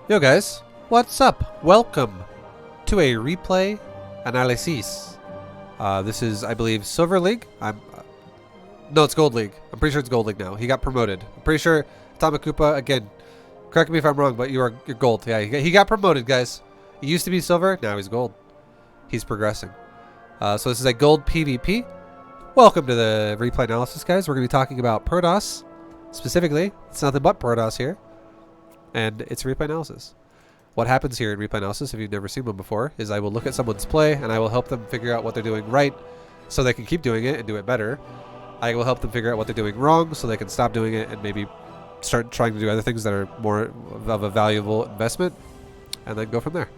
Yo guys, what's up? Welcome to a replay analysis. This is, I believe, Silver League. No, it's Gold League. I'm pretty sure it's Gold League now. He got promoted. I'm pretty sure Tamakupa, again, correct me if I'm wrong, but you're Gold. Yeah, he got promoted, guys. He used to be Silver, now he's Gold. He's progressing. So this is a Gold PvP. Welcome to the replay analysis, guys. We're going to be talking about Protoss. Specifically, it's nothing but Protoss here. And it's replay analysis. What happens here in replay analysis, if you've never seen one before, is I will look at someone's play and I will help them figure out what they're doing right so they can keep doing it and do it better. I will help them figure out what they're doing wrong so they can stop doing it and maybe start trying to do other things that are more of a valuable investment, and then go from there.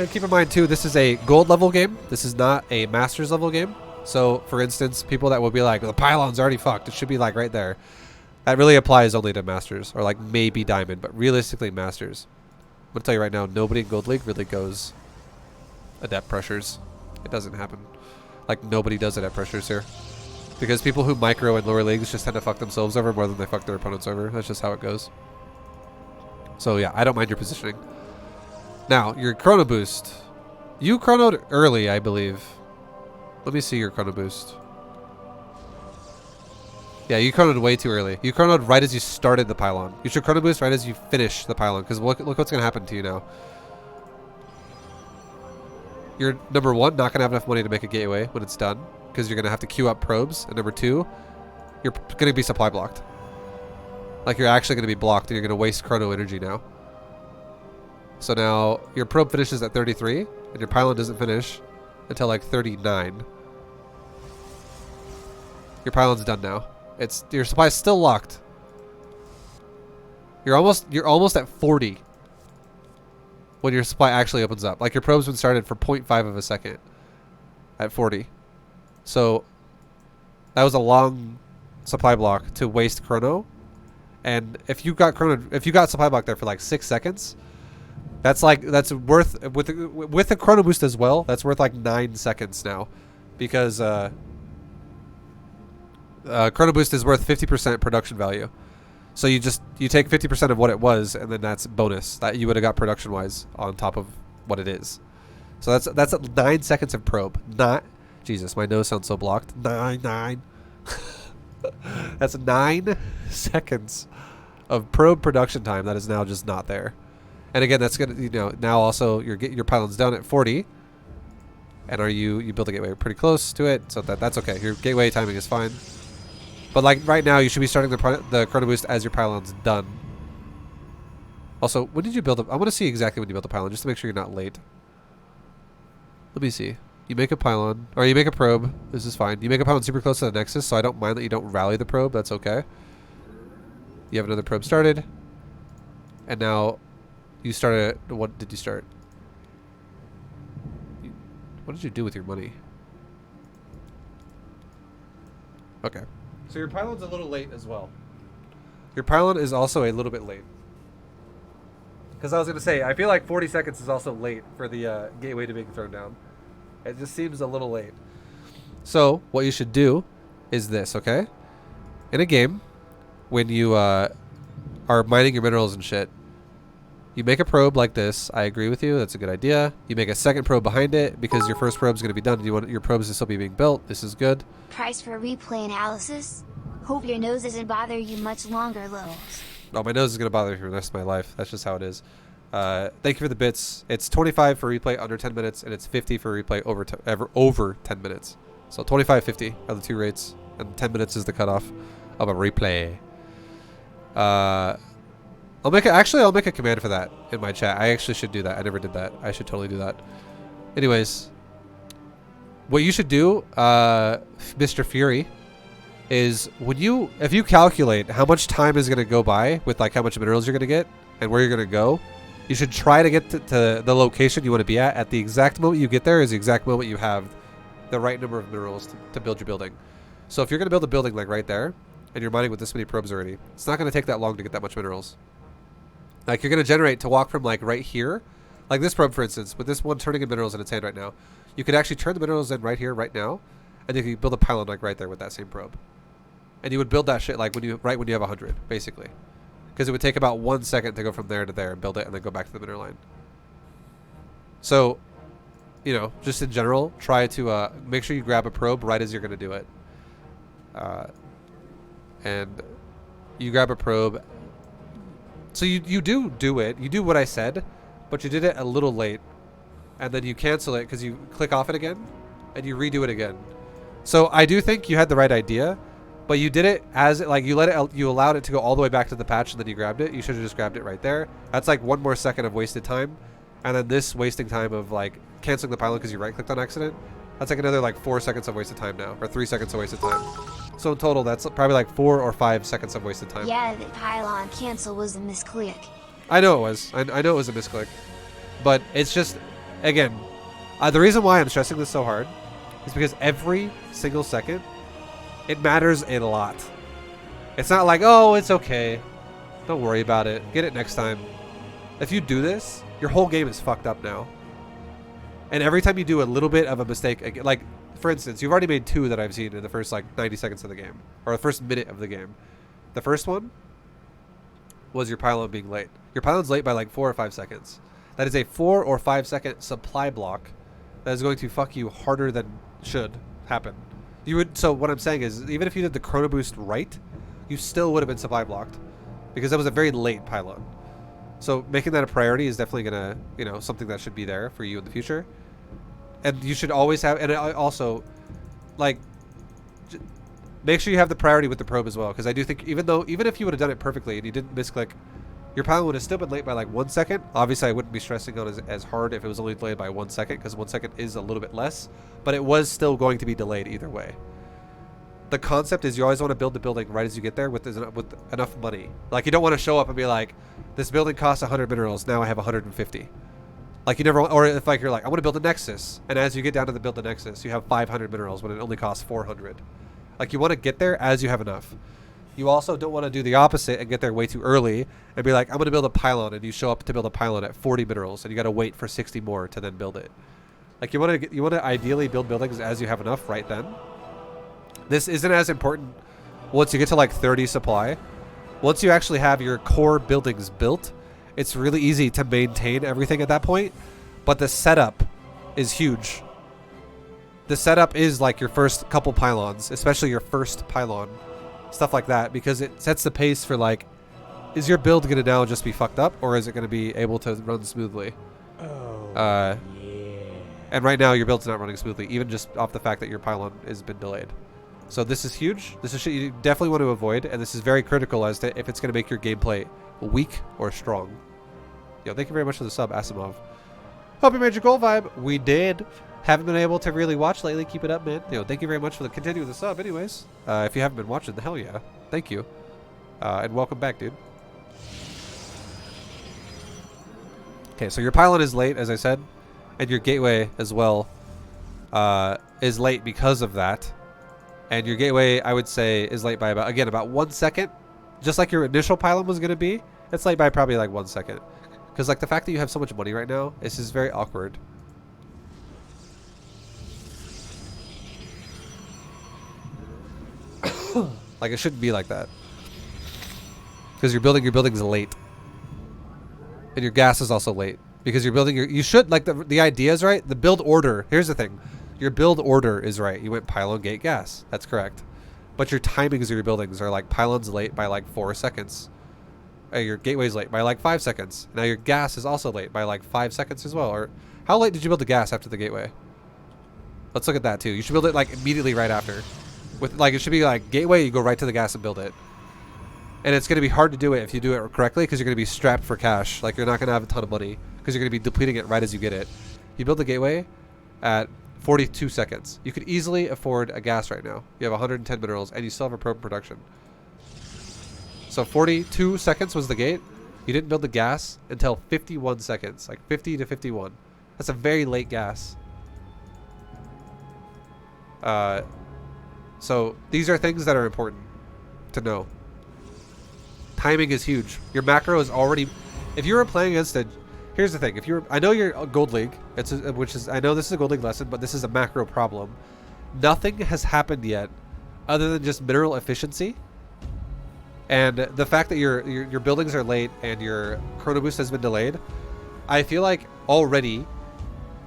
Keep in mind too, this is a gold level game. This is not a masters level game. So for instance, people that will be like, the pylon's already fucked, it should be like right there. That really applies only to masters, or like maybe diamond, but realistically masters. I'm gonna tell you right now, nobody in Gold League really goes adept pressures. It doesn't happen. Like nobody does adept pressures here, because people who micro in lower leagues just tend to fuck themselves over more than they fuck their opponents over. That's just how it goes. So yeah, I don't mind your positioning. Now your chrono boost, you chronoed early, I believe. Let me see your chrono boost. Yeah, you chronoed way too early. You chronoed right as you started the pylon. You should chrono boost right as you finish the pylon, because look what's going to happen to you now. You're, number one, not going to have enough money to make a gateway when it's done, because you're going to have to queue up probes. And number two, you're going to be supply blocked. Like you're actually going to be blocked, and you're going to waste chrono energy now. So now your probe finishes at 33, and your pylon doesn't finish until like 39. Your pylon's done now. Your supply is still locked. You're almost at 40 when your supply actually opens up. Like your probe's been started for 0.5 of a second at 40. So that was a long supply block to waste chrono. And if you got supply block there for like 6 seconds, that's worth with the chrono boost as well. That's worth like 9 seconds now, because chrono boost is worth 50% production value. So you take 50% of what it was, and then that's bonus that you would have got production wise on top of what it is. So that's 9 seconds of probe. Not Jesus, my nose sounds so blocked. Nine. That's 9 seconds of probe production time that is now just not there. And again, that's gonna now also your pylon's down at 40. And you build a gateway pretty close to it, so that's okay. Your gateway timing is fine. But like right now, you should be starting the chrono boost as your pylon's done. Also, when did you build I want to see exactly when you built the pylon, just to make sure you're not late. Let me see. You make a pylon, or you make a probe. This is fine. You make a pylon super close to the nexus, so I don't mind that you don't rally the probe. That's okay. You have another probe started. And now you started. What did you start? What did you do with your money? Okay. So your pylon's a little late as well. Your pylon is also a little bit late. Because I was going to say, I feel like 40 seconds is also late for the gateway to being thrown down. It just seems a little late. So what you should do is this, okay? In a game, when you are mining your minerals and shit, you make a probe like this. I agree with you. That's a good idea. You make a second probe behind it because your first probe is going to be done. You want your probes to still be being built. This is good. Price for replay analysis? Hope your nose doesn't bother you much longer, Lowell. Oh, my nose is going to bother me for the rest of my life. That's just how it is. Thank you for the bits. It's 25 for replay under 10 minutes, and it's 50 for replay over 10 minutes. So 25, 50 are the two rates, and 10 minutes is the cutoff of a replay. I'll make a command for that in my chat. I actually should do that. I never did that. I should totally do that. Anyways, what you should do, Mr. Fury, is if you calculate how much time is going to go by with like how much minerals you're going to get and where you're going to go, you should try to get to the location you want to be at the exact moment you get there is the exact moment you have the right number of minerals to build your building. So if you're going to build a building like right there and you're mining with this many probes already, it's not going to take that long to get that much minerals. Like you're going to generate to walk from like right here, like this probe for instance, with this one turning in minerals in its hand right now, you could actually turn the minerals in right here, right now, and you could build a pylon like right there with that same probe. And you would build that shit like when you have 100, basically. because it would take about 1 second to go from there to there and build it and then go back to the mineral line. So, you know, just in general, try to make sure you grab a probe right as you're going to do it. And you grab a probe. So you do it. You do what I said, but you did it a little late. And then you cancel it because you click off it again and you redo it again. So I do think you had the right idea, but you did it as like you allowed it to go all the way back to the patch and then you grabbed it. You should have just grabbed it right there. That's like 1 more second of wasted time. And then this wasting time of like canceling the pylon because you right clicked on accident. That's like another like 4 seconds of wasted time now, or 3 seconds of wasted time. So in total, that's probably like 4 or 5 seconds of wasted time. Yeah, the pylon cancel was a misclick. I know it was. I know it was a misclick. But it's just, again, the reason why I'm stressing this so hard is because every single second, it matters a lot. It's not like, oh, it's okay. Don't worry about it. Get it next time. If you do this, your whole game is fucked up now. And every time you do a little bit of a mistake, like, for instance, you've already made 2 that I've seen in the first, like, 90 seconds of the game. Or the first minute of the game. The first one was your pylon being late. Your pylon's late by, like, 4 or 5 seconds. That is a 4 or 5 second supply block that is going to fuck you harder than should happen. So what I'm saying is, even if you did the chrono boost right, you still would have been supply blocked. Because that was a very late pylon. So making that a priority is definitely going to, you know, something that should be there for you in the future. And you should always have, and also, like, make sure you have the priority with the probe as well. Because I do think, even if you would have done it perfectly and you didn't misclick, your pylon would have still been late by like 1 second. Obviously, I wouldn't be stressing on as hard if it was only delayed by 1 second, because 1 second is a little bit less. But it was still going to be delayed either way. The concept is you always want to build the building right as you get there with enough money. Like, you don't want to show up and be like, this building costs 100 minerals, now I have 150. Like, you never, or if like you're like, I want to build a nexus, and as you get down to the build the nexus, you have 500 minerals when it only costs 400. Like, you want to get there as you have enough. You also don't want to do the opposite and get there way too early and be like, I'm going to build a pylon, and you show up to build a pylon at 40 minerals, and you got to wait for 60 more to then build it. Like, you want to ideally build buildings as you have enough right then. This isn't as important once you get to like 30 supply. Once you actually have your core buildings built, it's really easy to maintain everything at that point. But the setup is huge. The setup is like your first couple pylons, especially your first pylon. Stuff like that, because it sets the pace for like, is your build going to now just be fucked up, or is it going to be able to run smoothly? Oh, yeah. And right now your build's not running smoothly, even just off the fact that your pylon has been delayed. So this is huge. This is shit you definitely want to avoid, and this is very critical as to if it's going to make your gameplay weak or strong. Yo, thank you very much for the sub, Asimov. Hope you made your goal vibe. We did. Haven't been able to really watch lately. Keep it up, man. Yo, thank you very much for the continue with the sub. Anyways, if you haven't been watching, the hell yeah, thank you, and welcome back, dude. Okay, so your pylon is late, as I said, and your gateway as well is late because of that. And your gateway, I would say, is late by about 1 second. Just like your initial pylon was going to be. It's late by probably like 1 second. Because like the fact that you have so much money right now, this is very awkward. Like, it shouldn't be like that. Because your building's late. And your gas is also late. Because you're building you should, like, the idea is right. The build order, here's the thing. Your build order is right. You went pylon, gate, gas. That's correct. But your timings of your buildings are like pylons late by like 4 seconds. Your gateway's late by like 5 seconds. Now your gas is also late by like 5 seconds as well. Or how late did you build the gas after the gateway? Let's look at that too. You should build it like immediately right after. With like, it should be like gateway, you go right to the gas and build it. And it's going to be hard to do it if you do it correctly, because you're going to be strapped for cash. Like, you're not going to have a ton of money because you're going to be depleting it right as you get it. You build the gateway at 42 seconds. You could easily afford a gas right now. You have 110 minerals and you still have a probe production. So 42 seconds was the gate. You didn't build the gas until 51 seconds, like 50 to 51. That's a very late gas. So these are things that are important to know. Timing is huge. Your macro is already, if you were playing against a, here's the thing. If you're, I know you're a gold league, I know this is a gold league lesson, but this is a macro problem. Nothing has happened yet other than just mineral efficiency And the fact that your buildings are late and your chrono boost has been delayed, I feel like already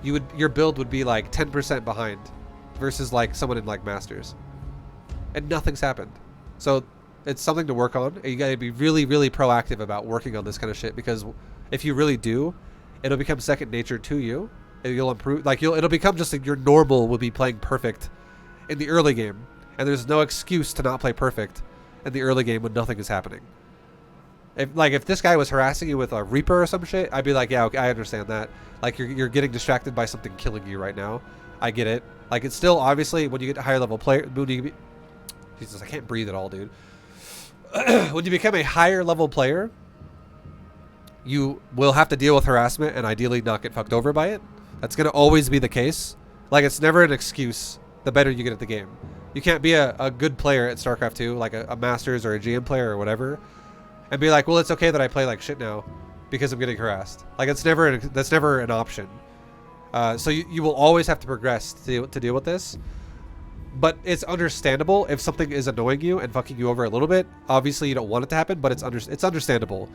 your build would be like 10% behind versus like someone in like Masters. And nothing's happened. So it's something to work on. You gotta be really, really proactive about working on this kind of shit, because if you really do, it'll become second nature to you. And you'll improve, like it'll become just like your normal will be playing perfect in the early game. And there's no excuse to not play perfect in the early game when nothing is happening. If this guy was harassing you with a Reaper or some shit, I'd be like, yeah, okay, I understand that. Like you're getting distracted by something killing you right now. I get it. Like it's still obviously when you get to higher level player, Jesus, I can't breathe at all, dude. When you become a higher level player, you will have to deal with harassment and ideally not get fucked over by it. That's gonna always be the case. Like it's never an excuse. The better you get at the game. You can't be a good player at StarCraft 2, like a Masters or a GM player or whatever, and be like, well, it's okay that I play like shit now because I'm getting harassed. Like that's never an option. So you will always have to progress to deal with this. But it's understandable if something is annoying you and fucking you over a little bit. Obviously, you don't want it to happen, but it's understandable.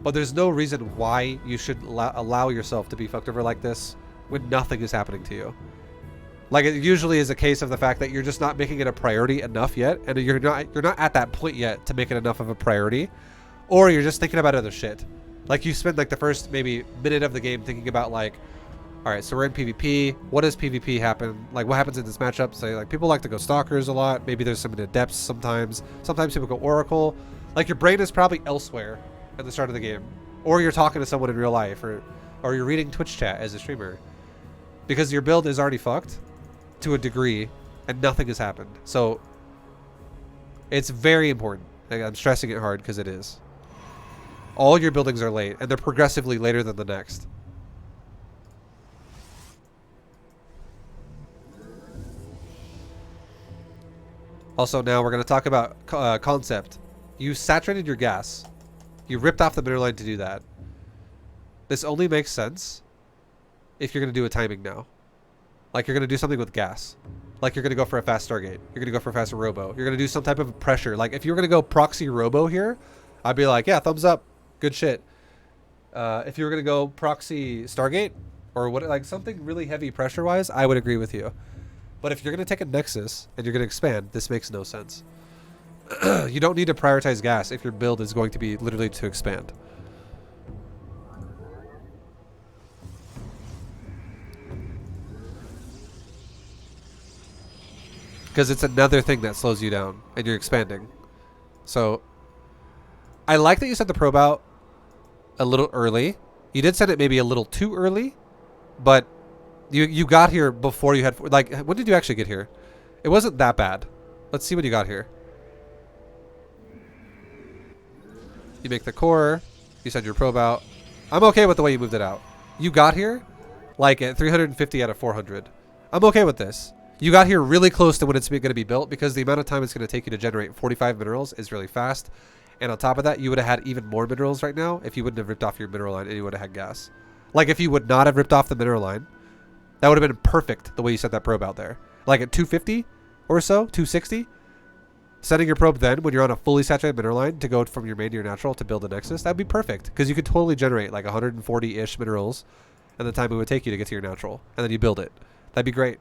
But there's no reason why you should allow yourself to be fucked over like this when nothing is happening to you. Like it usually is a case of the fact that you're just not making it a priority enough yet, and you're not at that point yet to make it enough of a priority, or you're just thinking about other shit. Like you spend like the first maybe minute of the game thinking about like, all right, so we're in PvP. What does PvP happen? Like what happens in this matchup? Say like people like to go Stalkers a lot. Maybe there's some Adepts sometimes. Sometimes people go Oracle. Like your brain is probably elsewhere at the start of the game, or you're talking to someone in real life, or you're reading Twitch chat as a streamer, because your build is already fucked to a degree and nothing has happened. So it's very important. Like, I'm stressing it hard because it is. All your buildings are late, and they're progressively later than the next. Also, now we're going to talk about concept. You saturated your gas. You ripped off the mineral line to do that. This only makes sense if you're going to do a timing now. Like you're going to do something with gas. Like you're going to go for a fast Stargate. You're going to go for a fast Robo. You're going to do some type of pressure. Like if you were going to go proxy Robo here, I'd be like, yeah, thumbs up. Good shit. If you were going to go proxy Stargate or what, like something really heavy pressure wise, I would agree with you. But if you're going to take a Nexus and you're going to expand, this makes no sense. You don't need to prioritize gas if your build is going to be literally to expand. Because it's another thing that slows you down and you're expanding. So I like that you sent the probe out a little early. You did send it maybe a little too early, but you got here before you had, like, when did you actually get here? It wasn't that bad. Let's see what you got here. You make the core. You send your probe out. I'm okay with the way you moved it out. You got here like at 350 out of 400. I'm okay with this. You got here really close to when it's going to be built, because the amount of time it's going to take you to generate 45 minerals is really fast. And on top of that, you would have had even more minerals right now if you wouldn't have ripped off your mineral line and you would have had gas. Like if you would not have ripped off the mineral line, that would have been perfect the way you sent that probe out there. Like at 250 or so, 260, sending your probe then when you're on a fully saturated mineral line to go from your main to your natural to build a Nexus, that'd be perfect, because you could totally generate like 140-ish minerals in the time it would take you to get to your natural, and then you build it. That'd be great.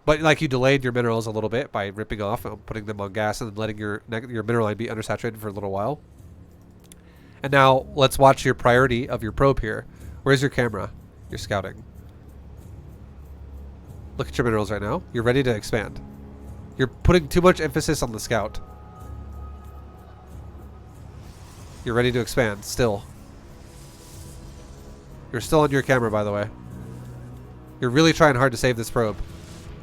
But like you delayed your minerals a little bit by ripping off and putting them on gas and then letting your mineral line be undersaturated for a little while. And now let's watch your priority of your probe here. Where's your camera? You're scouting. Look at your minerals right now. You're ready to expand. You're putting too much emphasis on the scout. You're ready to expand still. You're still on your camera, by the way. You're really trying hard to save this probe.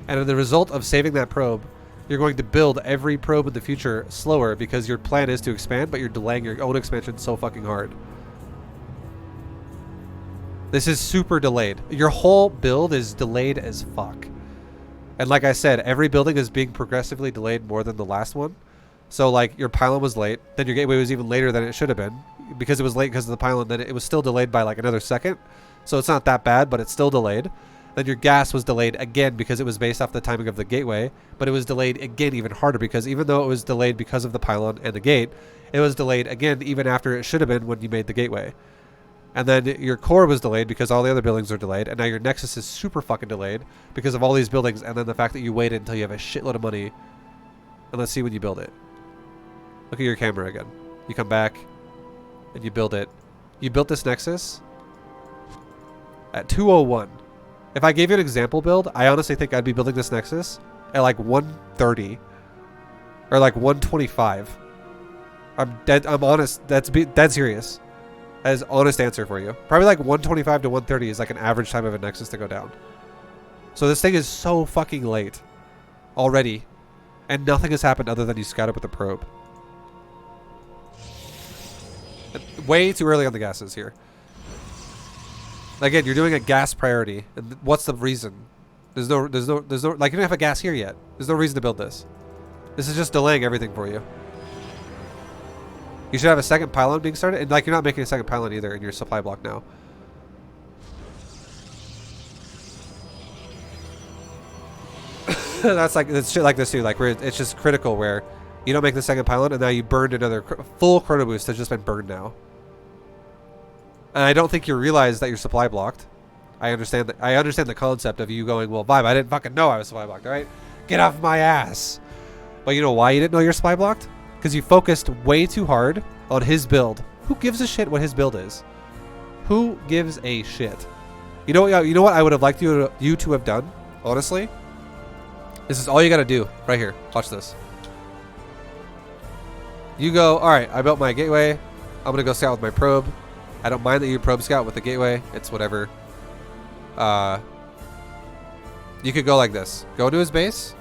And as the result of saving that probe, you're going to build every probe in the future slower, because your plan is to expand, but you're delaying your own expansion so fucking hard. This is super delayed. Your whole build is delayed as fuck. And like I said, every building is being progressively delayed more than the last one. So like your pylon was late, then your gateway was even later than it should have been. Because it was late because of the pylon, then it was still delayed by like another second. So it's not that bad, but it's still delayed. Then your gas was delayed again because it was based off the timing of the gateway, but it was delayed again even harder because even though it was delayed because of the pylon and the gate, it was delayed again even after it should have been when you made the gateway. And then your core was delayed because all the other buildings are delayed, and now your nexus is super fucking delayed because of all these buildings, and then the fact that you waited until you have a shitload of money. And let's see when you build it. Look at your camera again. You come back and you build it. You built this nexus at 201. If I gave you an example build, I honestly think I'd be building this nexus at like 130 or like 125. I'm honest. That's dead serious. That is honest answer for you. Probably like 125 to 130 is like an average time of a nexus to go down. So this thing is so fucking late already, and nothing has happened other than you scout it with a probe. Way too early on the gases here. Again, you're doing a gas priority, and what's the reason? There's no, like, you don't have a gas here yet. There's no reason to build this. This is just delaying everything for you. You should have a second pylon being started, and like, you're not making a second pylon either in your supply block now. That's like, it's shit like this too, like where it's just critical where you don't make the second pylon, and now you burned another full chrono boost that's just been burned now. And I don't think you realize that you're supply blocked. I understand that. I understand the concept of you going, well, ViBE, I didn't fucking know I was supply blocked, all right? Get off my ass. But you know why you didn't know you're supply blocked? Because you focused way too hard on his build. Who gives a shit what his build is? Who gives a shit? You know what I would have liked you to have done, honestly? This is all you gotta do right here. Watch this. You go, alright, I built my gateway. I'm gonna go scout with my probe. I don't mind that you probe scout with the gateway. It's whatever. You could go like this. Go to his base.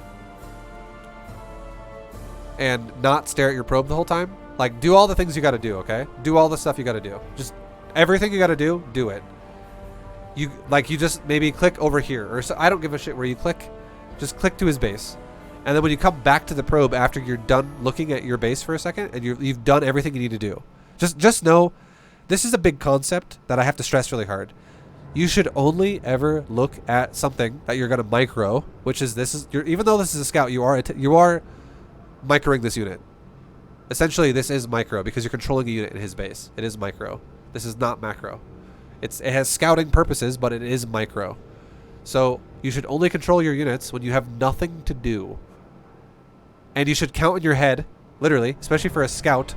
And not stare at your probe the whole time. Like, do all the things you gotta do, okay? Do all the stuff you gotta do. Just everything you gotta do it. You just maybe click over here. Or so, I don't give a shit where you click. Just click to his base. And then when you come back to the probe after you're done looking at your base for a second and you've done everything you need to do. Just know, this is a big concept that I have to stress really hard. You should only ever look at something that you're going to micro, which is even though this is a scout, you are microing this unit. Essentially, this is micro because you're controlling a unit in his base. It is micro. This is not macro. It has scouting purposes, but it is micro. So you should only control your units when you have nothing to do. And you should count in your head, literally, especially for a scout.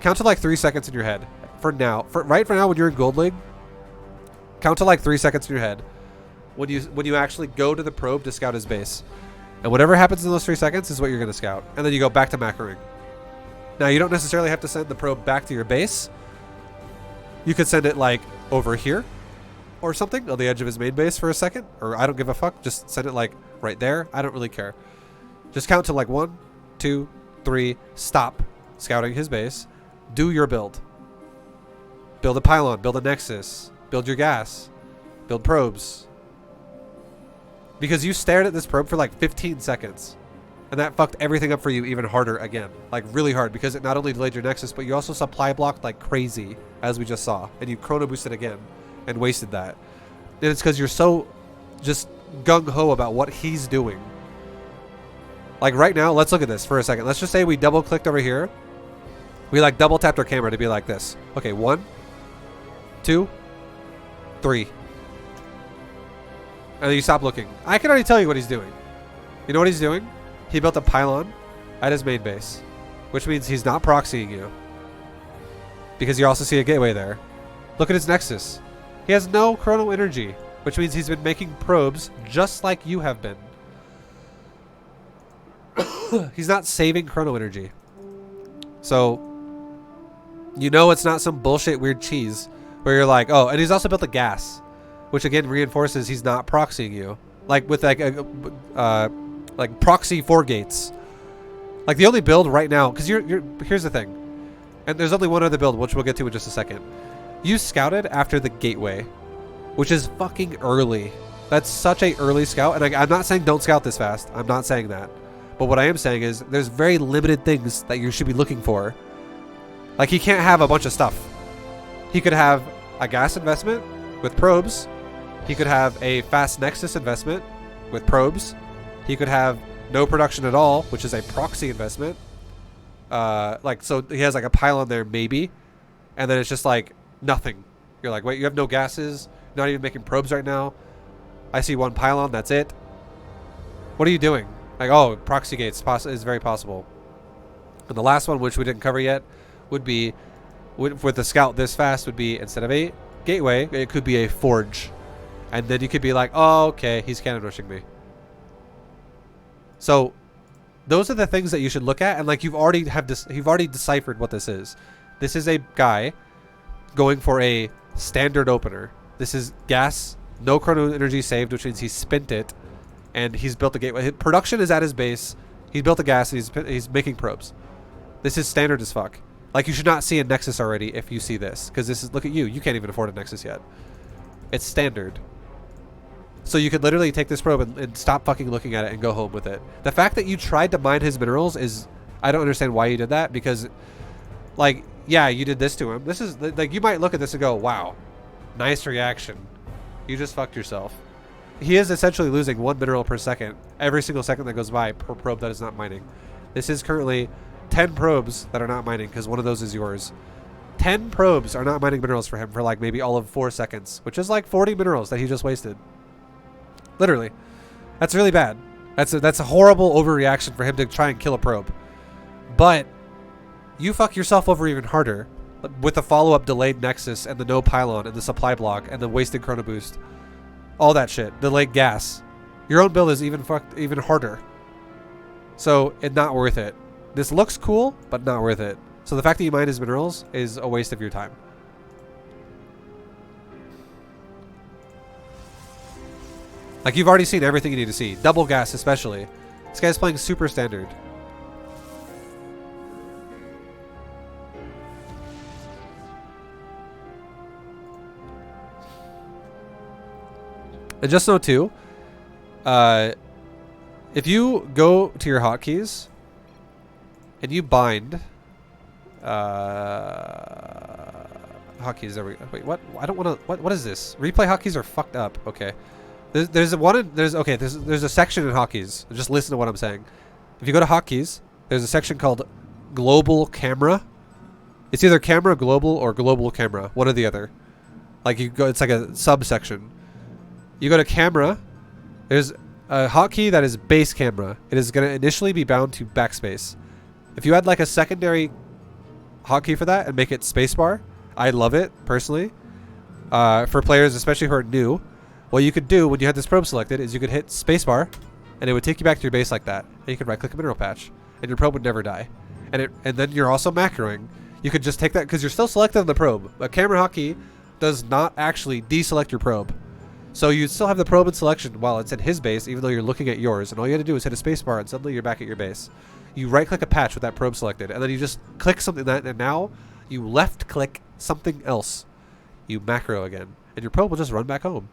Count to like 3 seconds in your head. For now, right now when you're in Gold League, count to like 3 seconds in your head when you actually go to the probe to scout his base. And whatever happens in those 3 seconds is what you're going to scout. And then you go back to macroing. Now, you don't necessarily have to send the probe back to your base. You could send it like over here or something on the edge of his main base for a second. Or I don't give a fuck. Just send it like right there. I don't really care. Just count to like 1, 2, 3. Stop scouting his base. Do your build. Build a pylon. Build a nexus. Build your gas. Build probes. Because you stared at this probe for like 15 seconds. And that fucked everything up for you even harder again. Like really hard. Because it not only delayed your nexus, but you also supply blocked like crazy. As we just saw. And you chrono boosted again. And wasted that. And it's because you're so just gung-ho about what he's doing. Like right now, let's look at this for a second. Let's just say we double clicked over here. We like double tapped our camera to be like this. Okay, 1, 2, 3. And then you stop looking. I can already tell you what he's doing. You know what he's doing? He built a pylon at his main base. Which means he's not proxying you. Because you also see a gateway there. Look at his nexus. He has no chrono energy. Which means he's been making probes just like you have been. He's not saving chrono energy. So, you know it's not some bullshit weird cheese where you're like, oh, and he's also built a gas, which again reinforces he's not proxying you. Like with like like proxy 4 gates. Like the only build right now, because here's the thing, and there's only one other build which we'll get to in just a second. You scouted after the gateway, which is fucking early. That's such a early scout, and I'm not saying don't scout this fast. I'm not saying that. But what I am saying is there's very limited things that you should be looking for. Like he can't have a bunch of stuff. He could have a gas investment with probes. He could have a fast Nexus investment with probes. He could have no production at all, which is a proxy investment. Like, so he has like a pylon there maybe, and then it's just like nothing. You're like, wait, you have no gases, not even making probes right now. I see one pylon, that's it. What are you doing? Like, oh, proxy gates is very possible. And the last one, which we didn't cover yet, would be with the scout this fast would be, instead of a gateway, it could be a forge. And then you could be like, oh, okay, he's cannon rushing me. So those are the things that you should look at, and like you've already deciphered what this is. This is a guy going for a standard opener. This is gas, no chrono energy saved, which means he spent it, and he's built a gateway. His production is at his base. He's built a gas, and he's making probes. This is standard as fuck. Like, you should not see a Nexus already if you see this, because this is, look at you. You can't even afford a Nexus yet. It's standard. So you could literally take this probe and stop fucking looking at it and go home with it. The fact that you tried to mine his minerals is, I don't understand why you did that, because, like, yeah, you did this to him. This is, like, you might look at this and go, wow, nice reaction. You just fucked yourself. He is essentially losing 1 mineral per second every single second that goes by per probe that is not mining. This is currently 10 probes that are not mining, because one of those is yours. 10 probes are not mining minerals for him for like maybe all of 4 seconds, which is like 40 minerals that he just wasted. Literally. That's really bad. That's a horrible overreaction for him to try and kill a probe. But you fuck yourself over even harder with the follow-up delayed Nexus and the no pylon and the supply block and the wasted chrono boost. All that shit. Delayed gas. Your own build is even harder. So it's not worth it. This looks cool, but not worth it. So the fact that you mine his minerals is a waste of your time. Like, you've already seen everything you need to see. Double gas especially. This guy's playing super standard. And just know too, if you go to your hotkeys and you bind hotkeys, there we go. Wait, what? I don't want to. What is this? Replay hotkeys are fucked up. Okay. There's a section in hotkeys. Just listen to what I'm saying. If you go to hotkeys, there's a section called global camera. It's either camera global or global camera, one or the other. Like, you go, it's like a subsection. You go to camera. There's a hotkey that is base camera. It is going to initially be bound to backspace. If you add like a secondary hotkey for that and make it spacebar, I love it personally. For players, especially who are new. What you could do when you had this probe selected is you could hit spacebar, and it would take you back to your base like that. And you could right-click a mineral patch, and your probe would never die. And then you're also macroing. You could just take that, because you're still selected on the probe. A camera hotkey does not actually deselect your probe. So you still have the probe in selection while it's at his base, even though you're looking at yours. And all you had to do is hit a spacebar, and suddenly you're back at your base. You right-click a patch with that probe selected, and then you just click something that, and now you left-click something else. You macro again, and your probe will just run back home.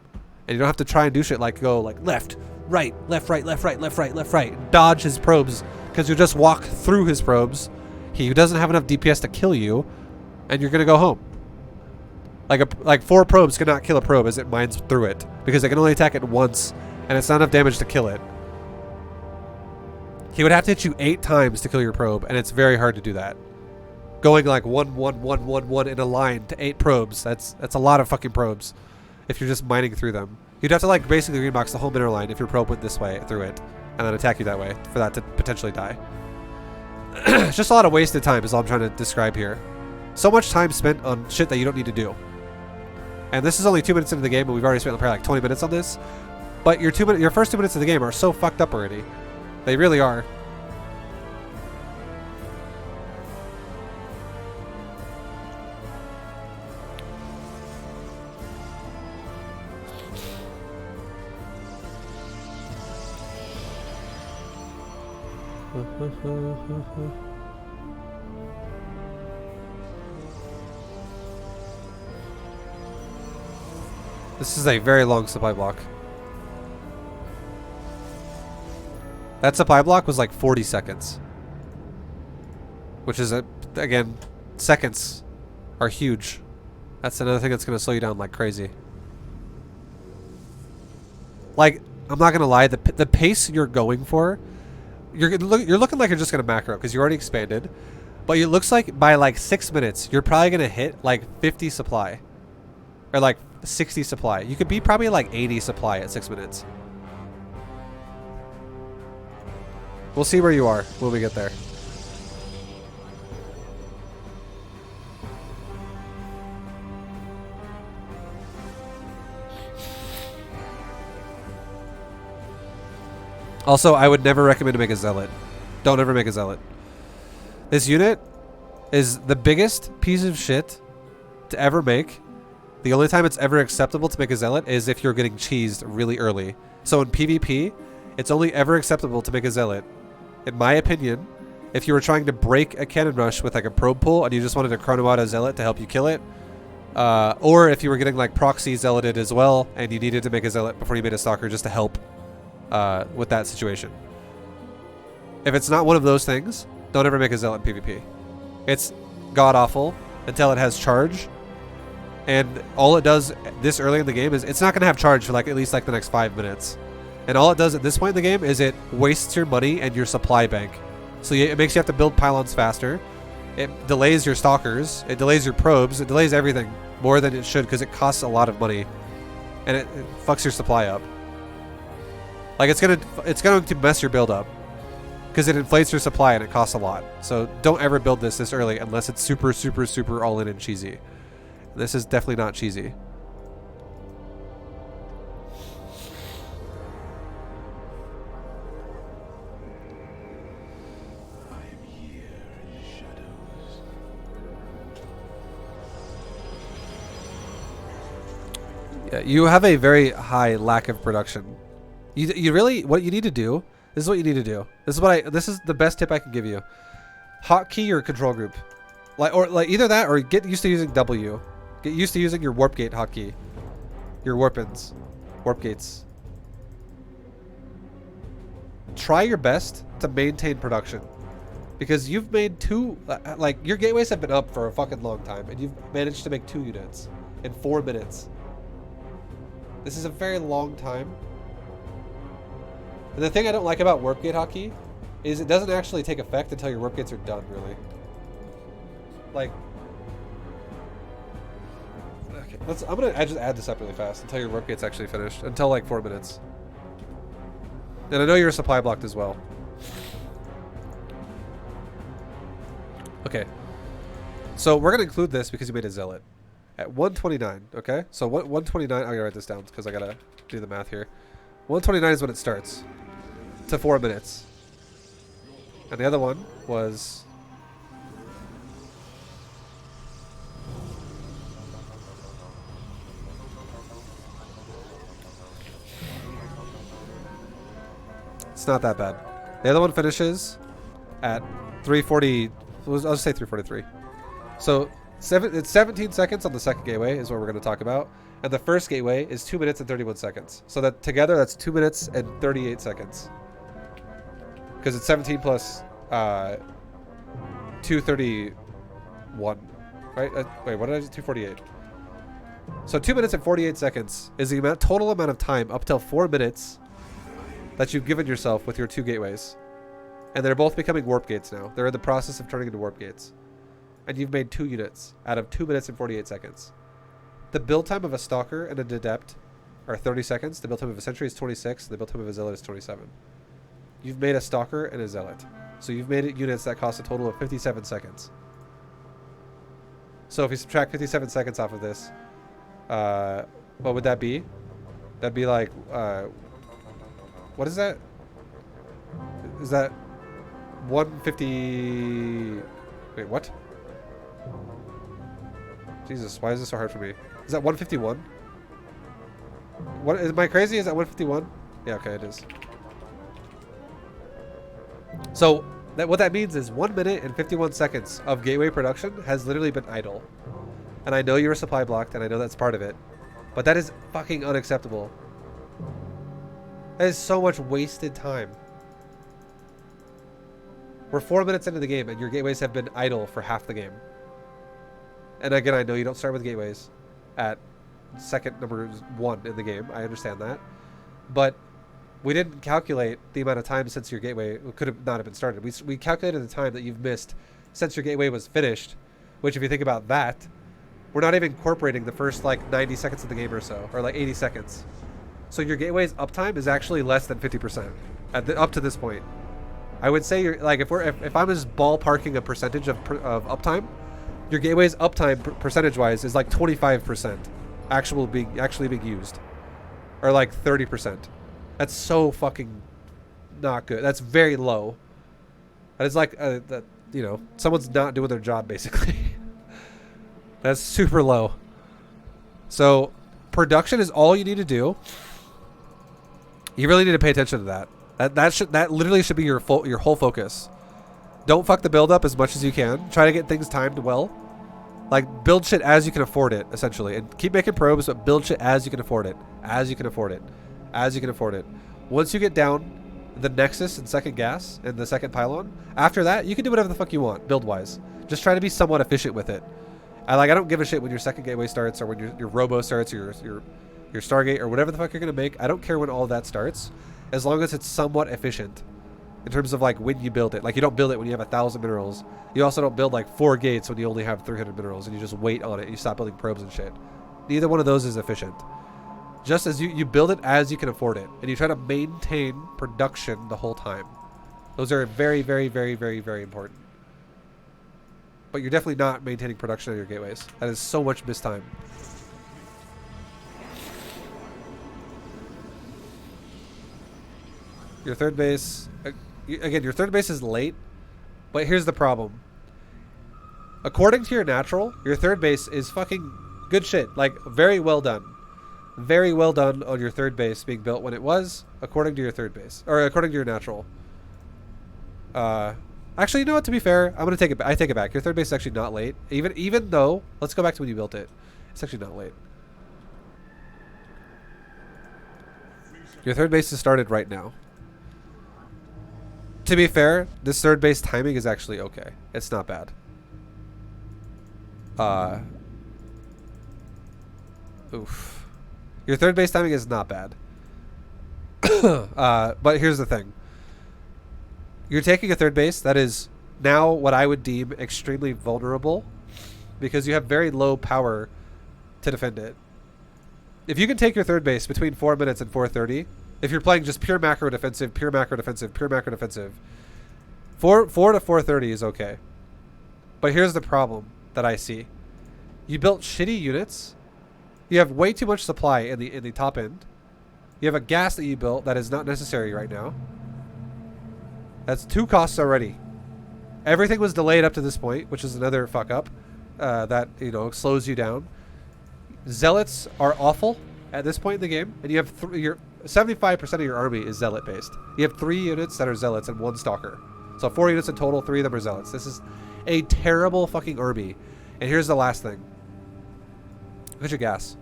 And you don't have to try and do shit like go like left, right, left, right, left, right, left, right, left, right. And dodge his probes, because you just walk through his probes. He doesn't have enough DPS to kill you, and you're gonna go home. Like 4 probes cannot kill a probe as it mines through it, because they can only attack it once, and it's not enough damage to kill it. He would have to hit you 8 times to kill your probe, and it's very hard to do that. Going like 1, 1, 1, 1, 1 in a line to 8 probes. That's a lot of fucking probes. If you're just mining through them, you'd have to like basically greenbox the whole mineral line if your probe went this way through it, and then attack you that way for that to potentially die. It's just a lot of wasted time is all I'm trying to describe here. So much time spent on shit that you don't need to do. And this is only 2 minutes into the game, and we've already spent probably like 20 minutes on this. But your first 2 minutes of the game are so fucked up already. They really are. This is a very long supply block. That supply block was like 40 seconds. Which is, again, seconds are huge. That's another thing that's going to slow you down like crazy. Like, I'm not gonna lie, the pace you're going for, you're looking like you're just gonna macro because you already expanded, but it looks like by like 6 minutes you're probably gonna hit like 50 supply, or like 60 supply. You could be probably like 80 supply at 6 minutes. We'll see where you are when we get there. Also, I would never recommend to make a zealot. Don't ever make a zealot. This unit is the biggest piece of shit to ever make. The only time it's ever acceptable to make a zealot is if you're getting cheesed really early. So in PvP, it's only ever acceptable to make a zealot, in my opinion, if you were trying to break a cannon rush with like a probe pull and you just wanted to chrono out a zealot to help you kill it. Or if you were getting like proxy zealoted as well and you needed to make a zealot before you made a stalker just to help with that situation. If it's not one of those things, don't ever make a zealot in PvP. It's god awful until it has charge, and all it does this early in the game is it's not going to have charge for like at least like the next 5 minutes, and all it does at this point in the game is it wastes your money and your supply bank. So it makes you have to build pylons faster, it delays your stalkers, it delays your probes, it delays everything more than it should because it costs a lot of money, and it fucks your supply up. Like it's going to mess your build up because it inflates your supply and it costs a lot. So don't ever build this early unless it's super, super, super all in and cheesy. This is definitely not cheesy. Yeah, you have a very high lack of production. You really, what you need to do, this is what you need to do. This is the best tip I can give you. Hotkey your control group. Like either that or get used to using W. Get used to using your warp gate hotkey. Your warp-ins. Warp gates. Try your best to maintain production. Because you've made like your gateways have been up for a fucking long time and you've managed to make 2 units in 4 minutes. This is a very long time. And the thing I don't like about warp gate hotkey is it doesn't actually take effect until your warp gates are done, really. Like, okay, I'm gonna just add this up really fast until your warp gate's actually finished, until like 4 minutes. And I know you're supply blocked as well. Okay, so we're gonna include this because you made a zealot at 129. Okay, so 129. I gotta write this down because I gotta do the math here. 129 is when it starts. To 4 minutes. And the other one was it's not that bad. The other one finishes at 340. I'll just say 343. So it's 17 seconds on the second gateway is what we're going to talk about. And the first gateway is 2 minutes and 31 seconds. So that together that's 2 minutes and 38 seconds. Because it's 17 plus 231, right? Wait, what did I do? 248. So 2 minutes and 48 seconds is the total amount of time up till 4 minutes that you've given yourself with your 2 gateways. And they're both becoming warp gates now. They're in the process of turning into warp gates. And you've made 2 units out of 2 minutes and 48 seconds. The build time of a stalker and an adept are 30 seconds. The build time of a sentry is 26. The build time of a zealot is 27. You've made a stalker and a zealot. So you've made it units that cost a total of 57 seconds. So if you subtract 57 seconds off of this, what would that be? That'd be like, what is that? Is that 150? Wait, what? Jesus, why is this so hard for me? Is that 151? What, am I crazy? Is that 151? Yeah, okay, it is. So what that means is 1 minute and 51 seconds of gateway production has literally been idle. And I know you were supply blocked, and I know that's part of it, but that is fucking unacceptable. That is so much wasted time. We're 4 minutes into the game, and your gateways have been idle for half the game. And again, I know you don't start with gateways at second number 1 in the game. I understand that. but we didn't calculate the amount of time since your gateway could have not have been started. We calculated the time that you've missed since your gateway was finished, which if you think about that, we're not even incorporating the first like 90 seconds of the game or so, or like 80 seconds. So your gateway's uptime is actually less than 50% up to this point. I would say you're like if I was ballparking a percentage of uptime, your gateway's uptime percentage-wise is like 25% actually being used, or like 30%. That's so fucking not good. That's very low. And it's like that, you know, someone's not doing their job basically. That's super low. So production is all you need to do. You really need to pay attention to that. That literally should be your whole focus. Don't fuck the build up as much as you can. Try to get things timed well. Like, build shit as you can afford it, essentially. And keep making probes, but build shit as you can afford it. As you can afford it. As you can afford it. Once you get down the Nexus and second gas and the second pylon, after that, you can do whatever the fuck you want, build-wise. Just try to be somewhat efficient with it. I don't give a shit when your second gateway starts or when your Robo starts or your Stargate or whatever the fuck you're going to make. I don't care when all of that starts, as long as it's somewhat efficient. In terms of like when you build it. Like you don't build it when you have 1,000 minerals. You also don't build like 4 gates when you only have 300 minerals and you just wait on it and you stop building probes and shit. Neither one of those is efficient. Just as you build it as you can afford it. And you try to maintain production the whole time. Those are very, very, very, very, very important. But you're definitely not maintaining production on your gateways. That is so much missed time. Your third base... Again, your third base is late, but here's the problem. According to your natural, your third base is fucking good shit. Like, very well done. Very well done on your third base being built when it was, according to your third base. Or according to your natural. Actually, you know what, to be fair, I'm gonna take it back. I take it back. Your third base is actually not late. Even though, let's go back to when you built it. It's actually not late. Your third base is started right now. To be fair, this third base timing is actually okay. It's not bad. Oof. Your third base timing is not bad. But here's the thing. You're taking a third base that is now what I would deem extremely vulnerable because you have very low power to defend it. If you can take your third base between 4 minutes and 4:30, if you're playing just pure macro defensive, pure macro defensive, pure macro defensive, 4 to 4:30 is okay. But here's the problem that I see. You built shitty units. You have way too much supply in the top end. You have a gas that you built that is not necessary right now. That's 2 costs already. Everything was delayed up to this point, which is another fuck up that, you know, slows you down. Zealots are awful at this point in the game, and you have 75% of your army is zealot based. You have 3 units that are zealots and 1 stalker. So 4 units in total, 3 of them are zealots. This is a terrible fucking army. And here's the last thing. Look at your gas.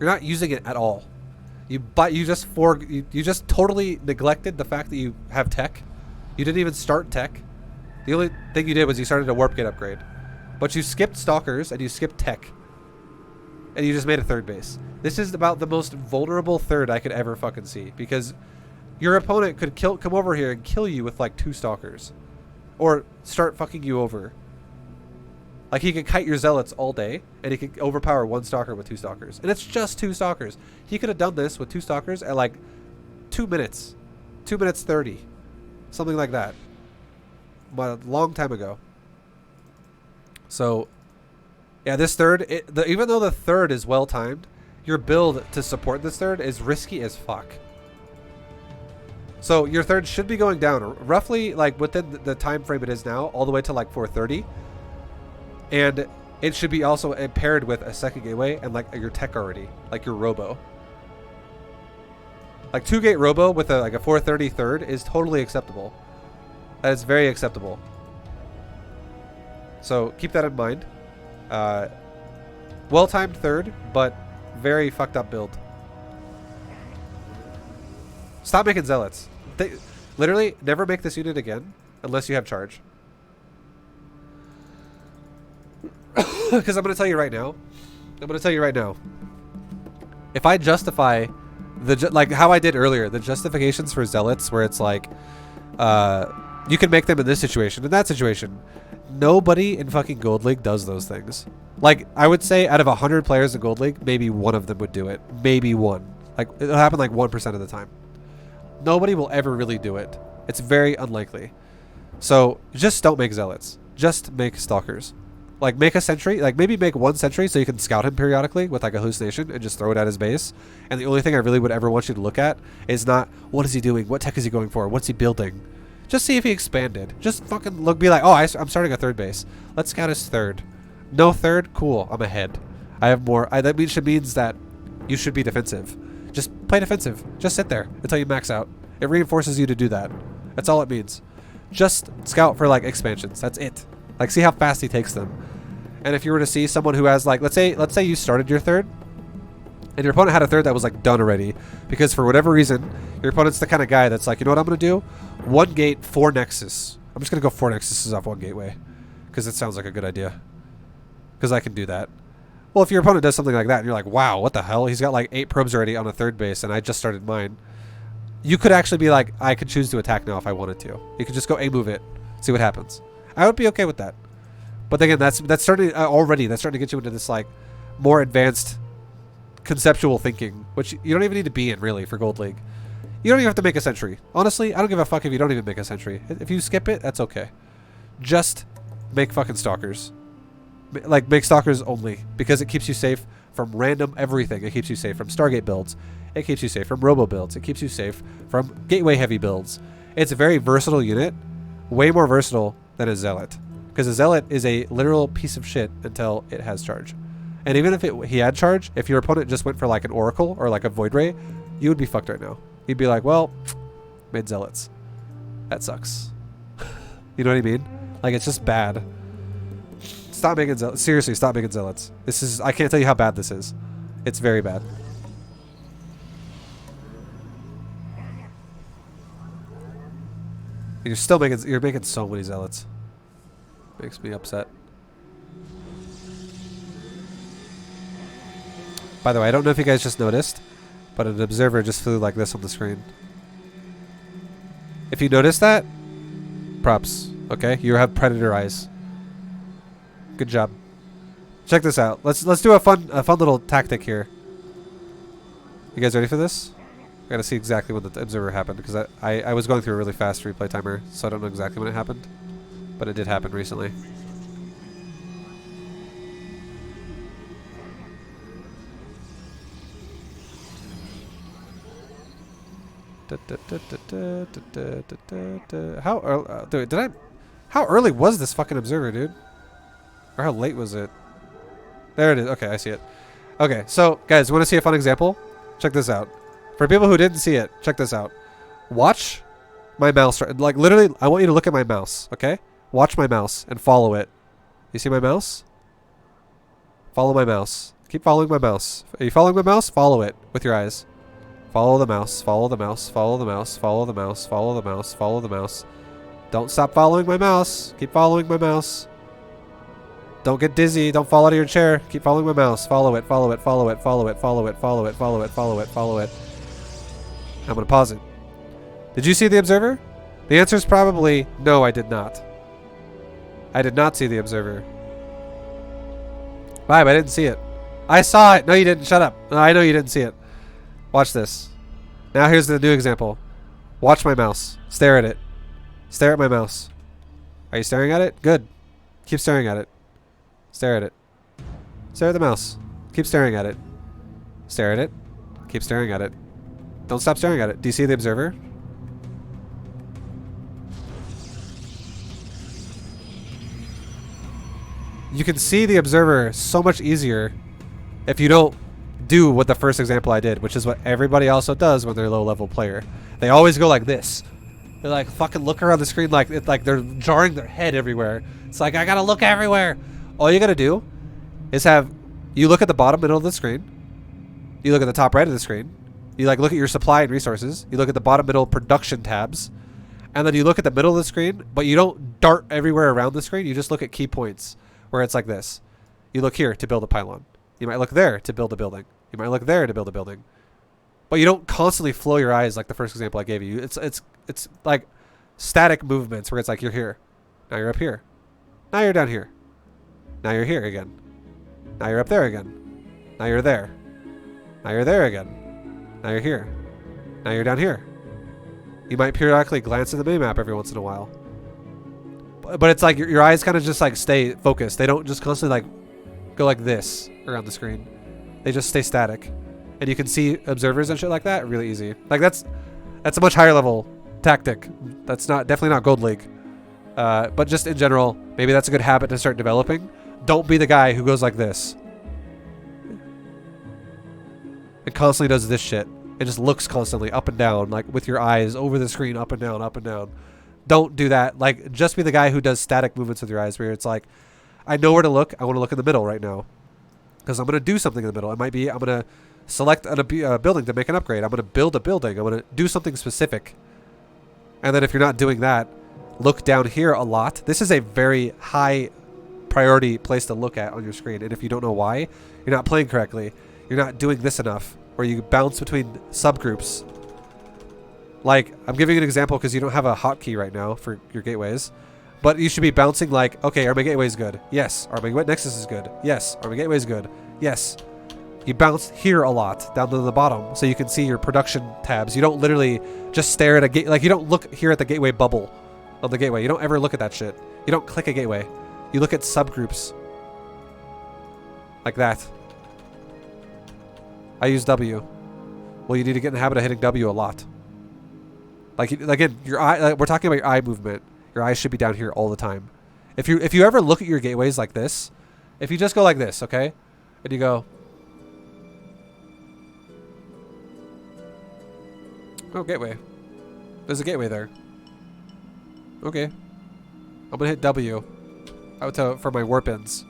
You're not using it at all. You just totally neglected the fact that you have tech. You didn't even start tech. The only thing you did was you started a warp gate upgrade. But you skipped stalkers and you skipped tech. And you just made a third base. This is about the most vulnerable third I could ever fucking see. Because your opponent could come over here and kill you with like 2 stalkers. Or start fucking you over. Like he could kite your zealots all day. And he could overpower 1 stalker with 2 stalkers. And it's just 2 stalkers. He could have done this with 2 stalkers at like 2 minutes. 2 minutes 30. Something like that. But a long time ago. So... yeah, this third, even though the third is well timed, your build to support this third is risky as fuck. So your third should be going down roughly like within the time frame it is now, all the way to like 4:30, and it should be also paired with a second gateway and like your tech already, like your robo. Like 2-gate robo with a 4:30 third is totally acceptable. That is very acceptable. So keep that in mind. Well-timed third, but very fucked up build. Stop making zealots. Literally, never make this unit again unless you have charge. Because I'm going to tell you right now. If I justify like how I did earlier, the justifications for zealots, where it's like, you can make them in this situation, in that situation. Nobody in fucking Gold League does those things. Like, I would say out of 100 players in Gold League, maybe one of them would do it. Maybe one. Like, it'll happen like 1% of the time. Nobody will ever really do it. It's very unlikely. So, just don't make zealots. Just make stalkers. Like, make a sentry. Like, maybe make one sentry so you can scout him periodically with, like, a hallucination and just throw it at his base. And the only thing I really would ever want you to look at is not, what is he doing? What tech is he going for? What's he building? Just see if he expanded. Just fucking look, be like, oh, I'm starting a third base. Let's scout his third. No third? Cool. I'm ahead. I have more. That means that you should be defensive. Just play defensive. Just sit there until you max out. It reinforces you to do that. That's all it means. Just scout for, like, expansions. That's it. Like, see how fast he takes them. And if you were to see someone who has, like, let's say you started your third, and your opponent had a third that was, like, done already, because for whatever reason, your opponent's the kind of guy that's like, you know what I'm going to do? 1 gate, 4 Nexus. I'm just going to go 4 Nexuses off 1 gateway, because it sounds like a good idea. Because I can do that. Well, if your opponent does something like that, and you're like, wow, what the hell? He's got, like, 8 probes already on a third base, and I just started mine. You could actually be like, I could choose to attack now if I wanted to. You could just go A-move it, see what happens. I would be okay with that. But again, that's starting already. That's starting to get you into this, like, more advanced conceptual thinking, which you don't even need to be in, really, for Gold League. You don't even have to make a sentry. Honestly, I don't give a fuck if you don't even make a sentry. If you skip it, that's okay. Just make fucking stalkers. Like, make stalkers only, because it keeps you safe from random everything. It keeps you safe from Stargate builds. It keeps you safe from Robo builds. It keeps you safe from Gateway heavy builds. It's a very versatile unit. Way more versatile than a Zealot. Because a Zealot is a literal piece of shit until it has charge. And even if he had charge, if your opponent just went for, like, an Oracle or, like, a Void Ray, you would be fucked right now. You'd be like, well, made Zealots. That sucks. You know what I mean? Like, it's just bad. Stop making Zealots. Seriously, stop making Zealots. This is, I can't tell you how bad this is. It's very bad. You're still making, you're making so many Zealots. Makes me upset. By the way, I don't know if you guys just noticed, but an observer just flew like this on the screen. If you notice that, props. Okay, you have predator eyes. Good job. Check this out. Let's do a fun little tactic here. You guys ready for this? I gotta see exactly when the observer happened, because I was going through a really fast replay timer, so I don't know exactly when it happened, but it did happen recently. How early, dude, how early was this fucking observer, dude? Or how late was it? There it is. Okay, I see it. Okay, so guys, want to see a fun example? Check this out. For people who didn't see it, check this out. Watch my mouse. Like, literally, I want you to look at my mouse, okay? Watch my mouse and follow it. You see my mouse? Follow my mouse. Keep following my mouse. Are you following my mouse? Follow it with your eyes. Follow the mouse. Follow the mouse. Follow the mouse. Follow the mouse. Follow the mouse. Follow the mouse. Don't stop following my mouse. Keep following my mouse. Don't get dizzy. Don't fall out of your chair. Keep following my mouse. Follow it. Follow it. Follow it. Follow it. Follow it. Follow it. Follow it. Follow it. Follow it. I'm going to pause it. Did you see the observer? The answer is probably no, I did not. I did not see the observer. ViBE, I didn't see it. I saw it. No, you didn't. Shut up. No, I know you didn't see it. Watch this. Now here's the new example. Watch my mouse. Stare at it. Stare at my mouse. Are you staring at it? Good. Keep staring at it. Stare at it. Stare at the mouse. Keep staring at it. Stare at it. Keep staring at it. Don't stop staring at it. Do you see the observer? You can see the observer so much easier if you don't do what the first example I did, which is what everybody also does when they're a low-level player. They always go like this. They like fucking look around the screen like it's like they're jarring their head everywhere. It's like, I gotta look everywhere. All you gotta do is have you look at the bottom middle of the screen. You look at the top right of the screen. You like look at your supply and resources. You look at the bottom middle production tabs. And then you look at the middle of the screen, but you don't dart everywhere around the screen. You just look at key points where it's like this. You look here to build a pylon. You might look there to build a building. You might look there to build a building. But you don't constantly flow your eyes like the first example I gave you. It's like static movements where it's like you're here. Now you're up here. Now you're down here. Now you're here again. Now you're up there again. Now you're there. Now you're there again. Now you're here. Now you're down here. You might periodically glance at the minimap every once in a while. But it's like your eyes kind of just like stay focused. They don't just constantly like go like this around the screen. They just stay static. And you can see observers and shit like that really easy. Like that's a much higher level tactic. That's definitely not Gold League. But just in general, maybe that's a good habit to start developing. Don't be the guy who goes like this. And constantly does this shit. It just looks constantly up and down, like with your eyes over the screen, up and down, up and down. Don't do that. Like, just be the guy who does static movements with your eyes where it's like, I know where to look. I want to look in the middle right now. Because I'm going to do something in the middle. It might be, I'm going to select a building to make an upgrade. I'm going to build a building. I'm going to do something specific. And then if you're not doing that, look down here a lot. This is a very high priority place to look at on your screen. And if you don't know why, you're not playing correctly. You're not doing this enough. Where you bounce between subgroups. Like, I'm giving you an example because you don't have a hotkey right now for your gateways. But you should be bouncing like, okay, are my gateways good? Yes. Are my nexus is good? Yes. Are my gateways good? Yes. You bounce here a lot, down to the bottom, so you can see your production tabs. You don't literally just stare at a gate. Like, you don't look here at the gateway bubble on the gateway. You don't ever look at that shit. You don't click a gateway. You look at subgroups. Like that. I use W. Well, you need to get in the habit of hitting W a lot. Like again, your eye. Like, we're talking about your eye movement. Your eyes should be down here all the time. If you ever look at your gateways like this, if you just go like this, okay, and you go, oh, gateway. There's a gateway there. Okay. I'm gonna hit W. For my warp ins.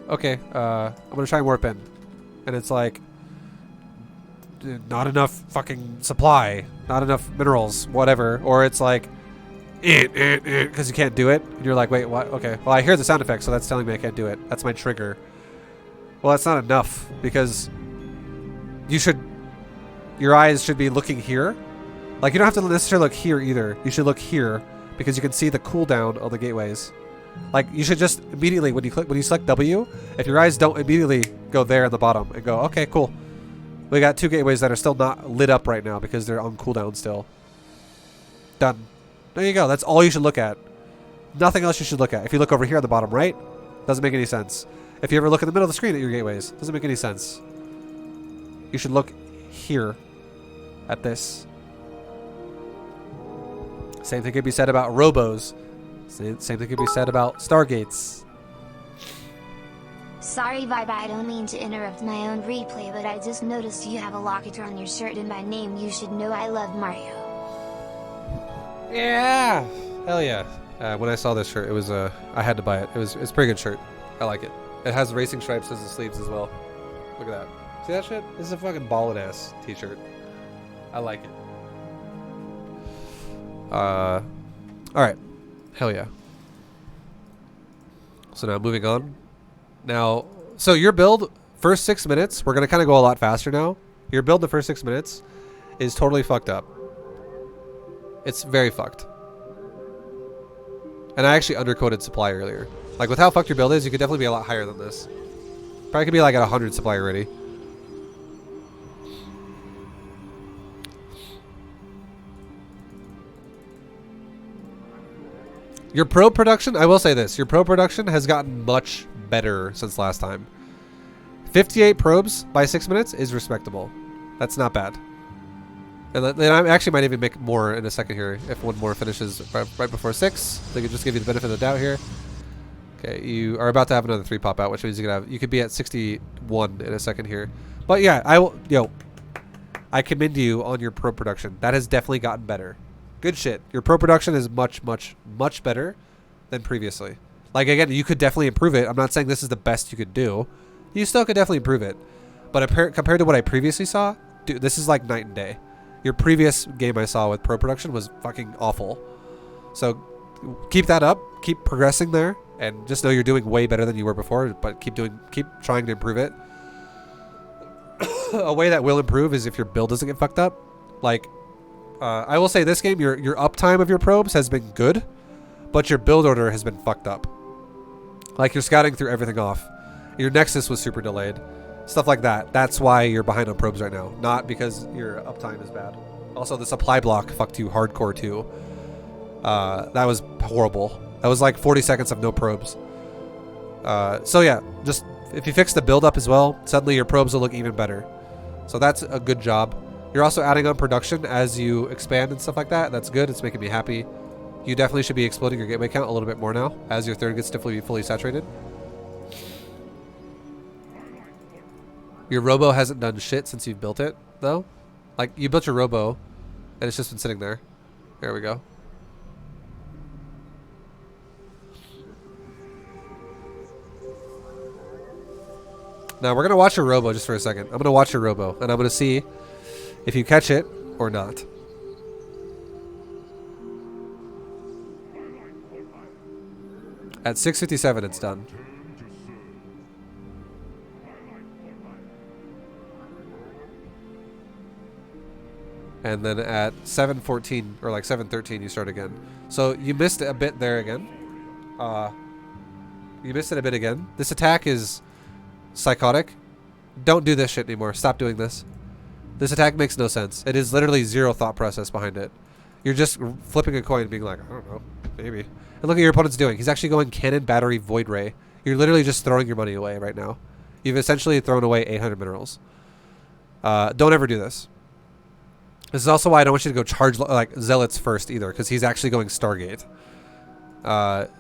Okay. I'm gonna try and warp in, and it's like. Not enough fucking supply, not enough minerals, whatever. Or it's like, because you can't do it. And you're like, wait, what? Okay, well, I hear the sound effect, so that's telling me I can't do it. That's my trigger. Well, that's not enough because your eyes should be looking here. Like, you don't have to necessarily look here either. You should look here because you can see the cooldown on the gateways. Like, you should just immediately, when you select W, if your eyes don't immediately go there at the bottom and go, okay, cool. We got 2 gateways that are still not lit up right now because they're on cooldown still. Done. There you go. That's all you should look at. Nothing else you should look at. If you look over here on the bottom right, doesn't make any sense. If you ever look in the middle of the screen at your gateways, doesn't make any sense. You should look here at this. Same thing could be said about robos. Same thing could be said about stargates. Sorry, ViBE, I don't mean to interrupt my own replay, but I just noticed you have a locator on your shirt and by name you should know I love Mario. Yeah! Hell yeah. When I saw this shirt, it was, I had to buy it. It's a pretty good shirt. I like it. It has racing stripes as the sleeves as well. Look at that. See that shit? This is a fucking ballin' ass t-shirt. I like it. Alright. Hell yeah. So now moving on. Now, so your build, first 6 minutes, we're going to kind of go a lot faster now. Your build the first 6 minutes is totally fucked up. It's very fucked. And I actually undercoded supply earlier. Like, with how fucked your build is, you could definitely be a lot higher than this. Probably could be like at 100 supply already. Your probe production, I will say this, your probe production has gotten much better since last time. 58 probes by 6 minutes is respectable. That's not bad. And then I actually might even make more in a second here if one more finishes right before 6. They could just give you the benefit of the doubt here. Okay, you are about to have another 3 pop out, which means you could be at 61 in a second here. But yeah, I commend you on your probe production. That has definitely gotten better. Good shit. Your pro production is much, much, much better than previously. Like, again, you could definitely improve it. I'm not saying this is the best you could do. You still could definitely improve it. But compared to what I previously saw, dude, this is like night and day. Your previous game I saw with pro production was fucking awful. So keep that up. Keep progressing there. And just know you're doing way better than you were before. But keep trying to improve it. A way that will improve is if your build doesn't get fucked up. Like, I will say this game, your uptime of your probes has been good, but your build order has been fucked up. Like, you're scouting through everything off. Your Nexus was super delayed. Stuff like that. That's why you're behind on probes right now. Not because your uptime is bad. Also, the supply block fucked you hardcore too. That was horrible. That was like 40 seconds of no probes. So yeah, just if you fix the build up as well, suddenly your probes will look even better. So that's a good job. You're also adding on production as you expand and stuff like that. That's good. It's making me happy. You definitely should be exploding your gateway count a little bit more now as your third gets to fully saturated. Your robo hasn't done shit since you've built it, though. Like, you built your robo, and it's just been sitting there. There we go. Now, we're going to watch your robo just for a second. I'm going to watch your robo, and I'm going to see if you catch it or not. At 6:57, it's done. And then at 7:14 or like 7:13, you start again. So you missed a bit there again. You missed it a bit again. This attack is psychotic. Don't do this shit anymore. Stop doing this. This attack makes no sense. It is literally zero thought process behind it. You're just flipping a coin and being like, I don't know, maybe. And look at your opponent's doing. He's actually going cannon, battery, void ray. You're literally just throwing your money away right now. You've essentially thrown away 800 minerals. Don't ever do this. This is also why I don't want you to go charge like Zealots first either, because he's actually going Stargate.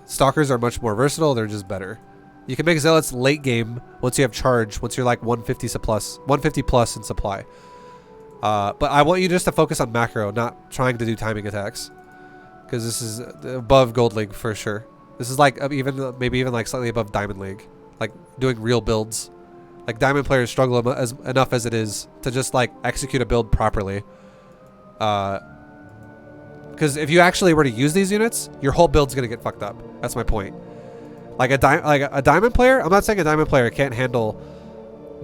Stalkers are much more versatile. They're just better. You can make Zealots late game once you have charge, once you're like 150 plus in supply. But I want you just to focus on macro, not trying to do timing attacks, because this is above Gold League for sure. This is like maybe even like slightly above Diamond League, like doing real builds. Like Diamond players struggle enough as it is to just like execute a build properly. Because if you actually were to use these units, your whole build's gonna get fucked up. That's my point. Like a diamond player, I'm not saying a diamond player can't handle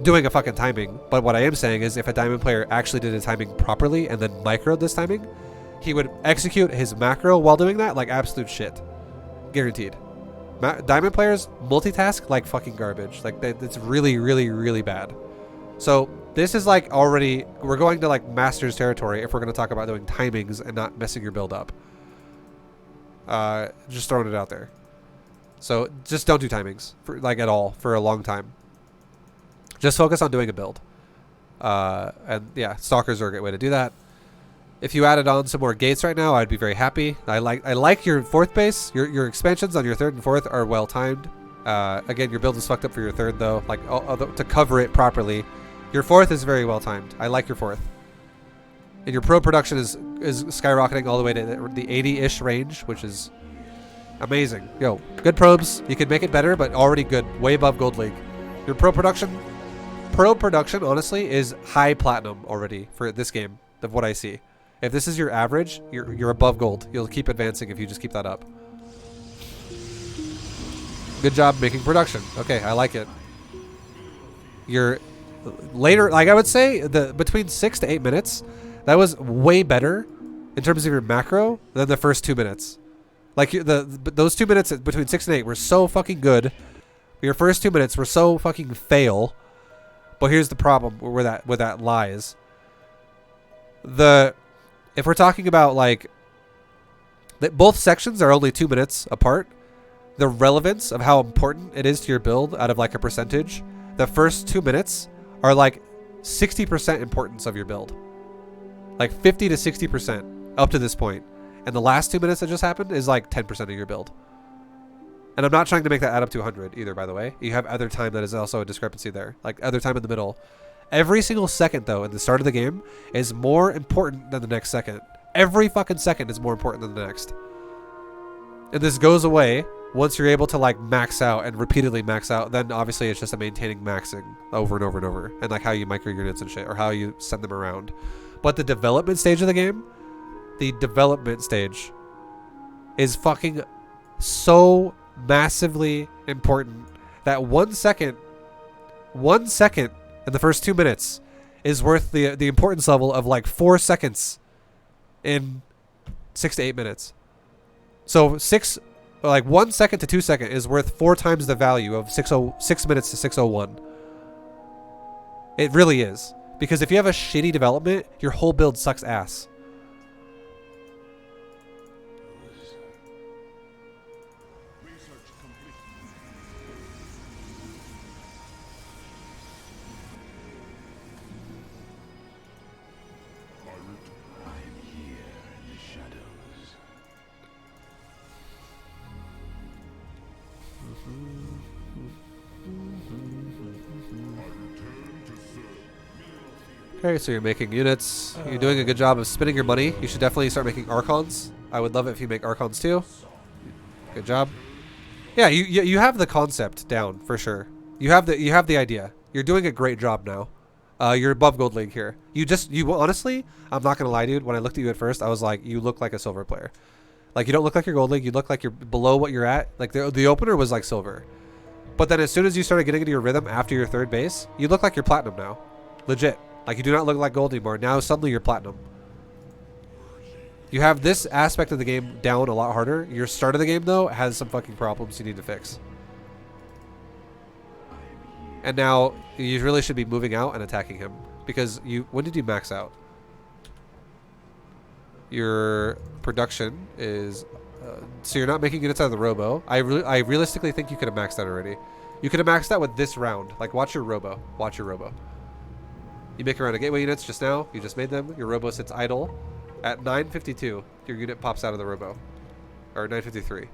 doing a fucking timing, but what I am saying is if a diamond player actually did a timing properly and then microed this timing, he would execute his macro while doing that like absolute shit. Guaranteed. Diamond players multitask like fucking garbage. Like it's really, really, really bad. So this is like already, we're going to like Masters territory if we're going to talk about doing timings and not messing your build up. Just throwing it out there. So just don't do timings for like at all for a long time. Just focus on doing a build. And yeah, Stalkers are a great way to do that. If you added on some more gates right now, I'd be very happy. I like your fourth base. Your expansions on your third and fourth are well timed. Again, your build is fucked up for your third though. Like to cover it properly. Your fourth is very well timed. I like your fourth. And your pro production is skyrocketing all the way to the 80-ish range, which is amazing. Yo, good probes. You can make it better, but already good. Way above Gold League. Your pro production, honestly, is high platinum already for this game of what I see. If this is your average, you're above gold. You'll keep advancing if you just keep that up. Good job making production. Okay, I like it. Your later, like I would say, between 6 to 8 minutes, that was way better in terms of your macro than the first 2 minutes. Like those 2 minutes between 6 and 8 were so fucking good. Your first 2 minutes were so fucking fail. But here's the problem where that lies. If we're talking about like both sections are only 2 minutes apart, the relevance of how important it is to your build out of like a percentage, the first 2 minutes are like 60% importance of your build. Like 50 to 60% up to this point. And the last 2 minutes that just happened is like 10% of your build. And I'm not trying to make that add up to 100 either, by the way. You have other time that is also a discrepancy there. Like other time in the middle. Every single second, though, in the start of the game is more important than the next second. Every fucking second is more important than the next. And this goes away once you're able to like max out and repeatedly max out. Then obviously it's just a maintaining maxing over and over and over. And like how you micro units and shit, or how you send them around. But the development stage of the game, is fucking so massively important that 1 second in the first 2 minutes is worth the importance level of like 4 seconds in 6 to 8 minutes. So 1 second to 2 second is worth 4 times the value of 6 minutes to 6:01. It really is. Because if you have a shitty development, your whole build sucks ass. Okay, so you're making units. You're doing a good job of spending your money. You should definitely start making Archons. I would love it if you make Archons too. Good job. Yeah, you have the concept down for sure. You have the idea. You're doing a great job now. You're above Gold League here. You honestly, I'm not gonna lie, dude. When I looked at you at first, I was like, you look like a Silver player. Like, you don't look like you're Gold League. You look like you're below what you're at. Like the opener was like Silver, but then as soon as you started getting into your rhythm after your 3rd base, you look like you're Platinum now. Legit. Like, you do not look like Gold anymore. Now suddenly you're Platinum. You have this aspect of the game down a lot harder. Your start of the game, though, has some fucking problems you need to fix. And now you really should be moving out and attacking him. Because when did you max out? Your production is... so you're not making units out of the Robo. I realistically think you could have maxed out already. You could have maxed out with this round. Like, watch your Robo. Watch your Robo. You make a round of gateway units just now. You just made them. Your Robo sits idle. At 9:52, your unit pops out of the Robo. Or 9:53.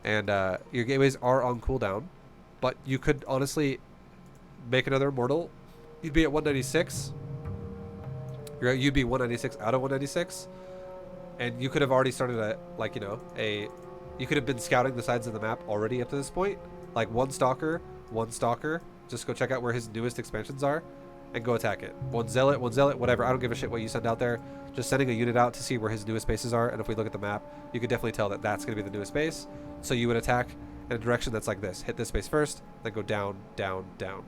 And your gateways are on cooldown. But you could honestly make another Immortal. You'd be at 196. You'd be 196 out of 196. And you could have already started at, like, you could have been scouting the sides of the map already up to this point. Like, one Stalker. Just go check out where his newest expansions are. And go attack it. One zealot, whatever. I don't give a shit what you send out there. Just sending a unit out to see where his newest bases are. And if we look at the map, you could definitely tell that that's going to be the newest base. So you would attack in a direction that's like this. Hit this base first, then go down, down, down.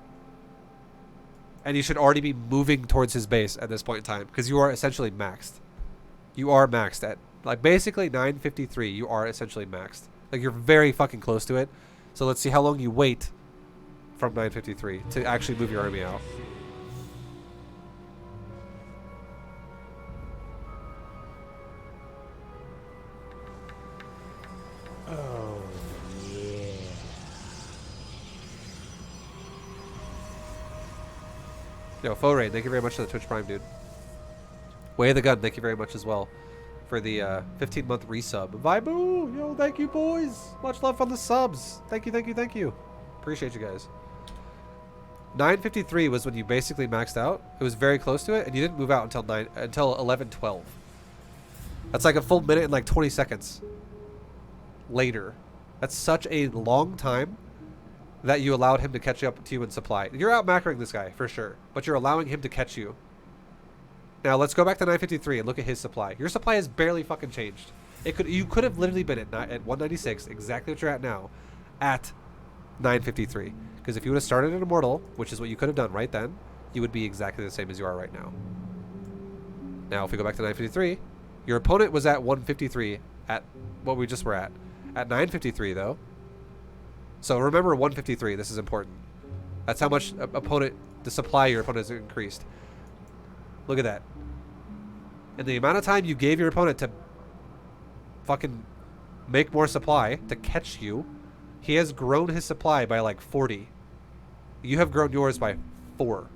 And you should already be moving towards his base at this point in time, because you are essentially maxed. You are maxed at, like, basically 9:53. You are essentially maxed. Like, you're very fucking close to it. So let's see how long you wait from 9:53 to actually move your army out. Oh, yeah. Yo, Foray, thank you very much for the Twitch Prime, dude. Way of the Gun, thank you very much as well for the 15-month resub. ViBE, yo, thank you, boys. Much love from the subs. Thank you. Appreciate you guys. 9:53 was when you basically maxed out. It was very close to it, and you didn't move out until 11:12. That's like a full minute and like 20 seconds later. That's such a long time that you allowed him to catch up to you in supply. You're out macroing this guy for sure, but you're allowing him to catch you. Now let's go back to 9:53 and look at his supply. Your supply has barely fucking changed. You could have literally been at 196, exactly what you're at now, at 9:53. Because if you would have started an Immortal, which is what you could have done right then, you would be exactly the same as you are right now. Now if we go back to 9:53, your opponent was at 153 at what we just were at. At 9:53 though. So remember 153, this is important. That's how much the supply your opponent has increased. Look at that. And the amount of time you gave your opponent to fucking make more supply to catch you, he has grown his supply by like 40. You have grown yours by 4.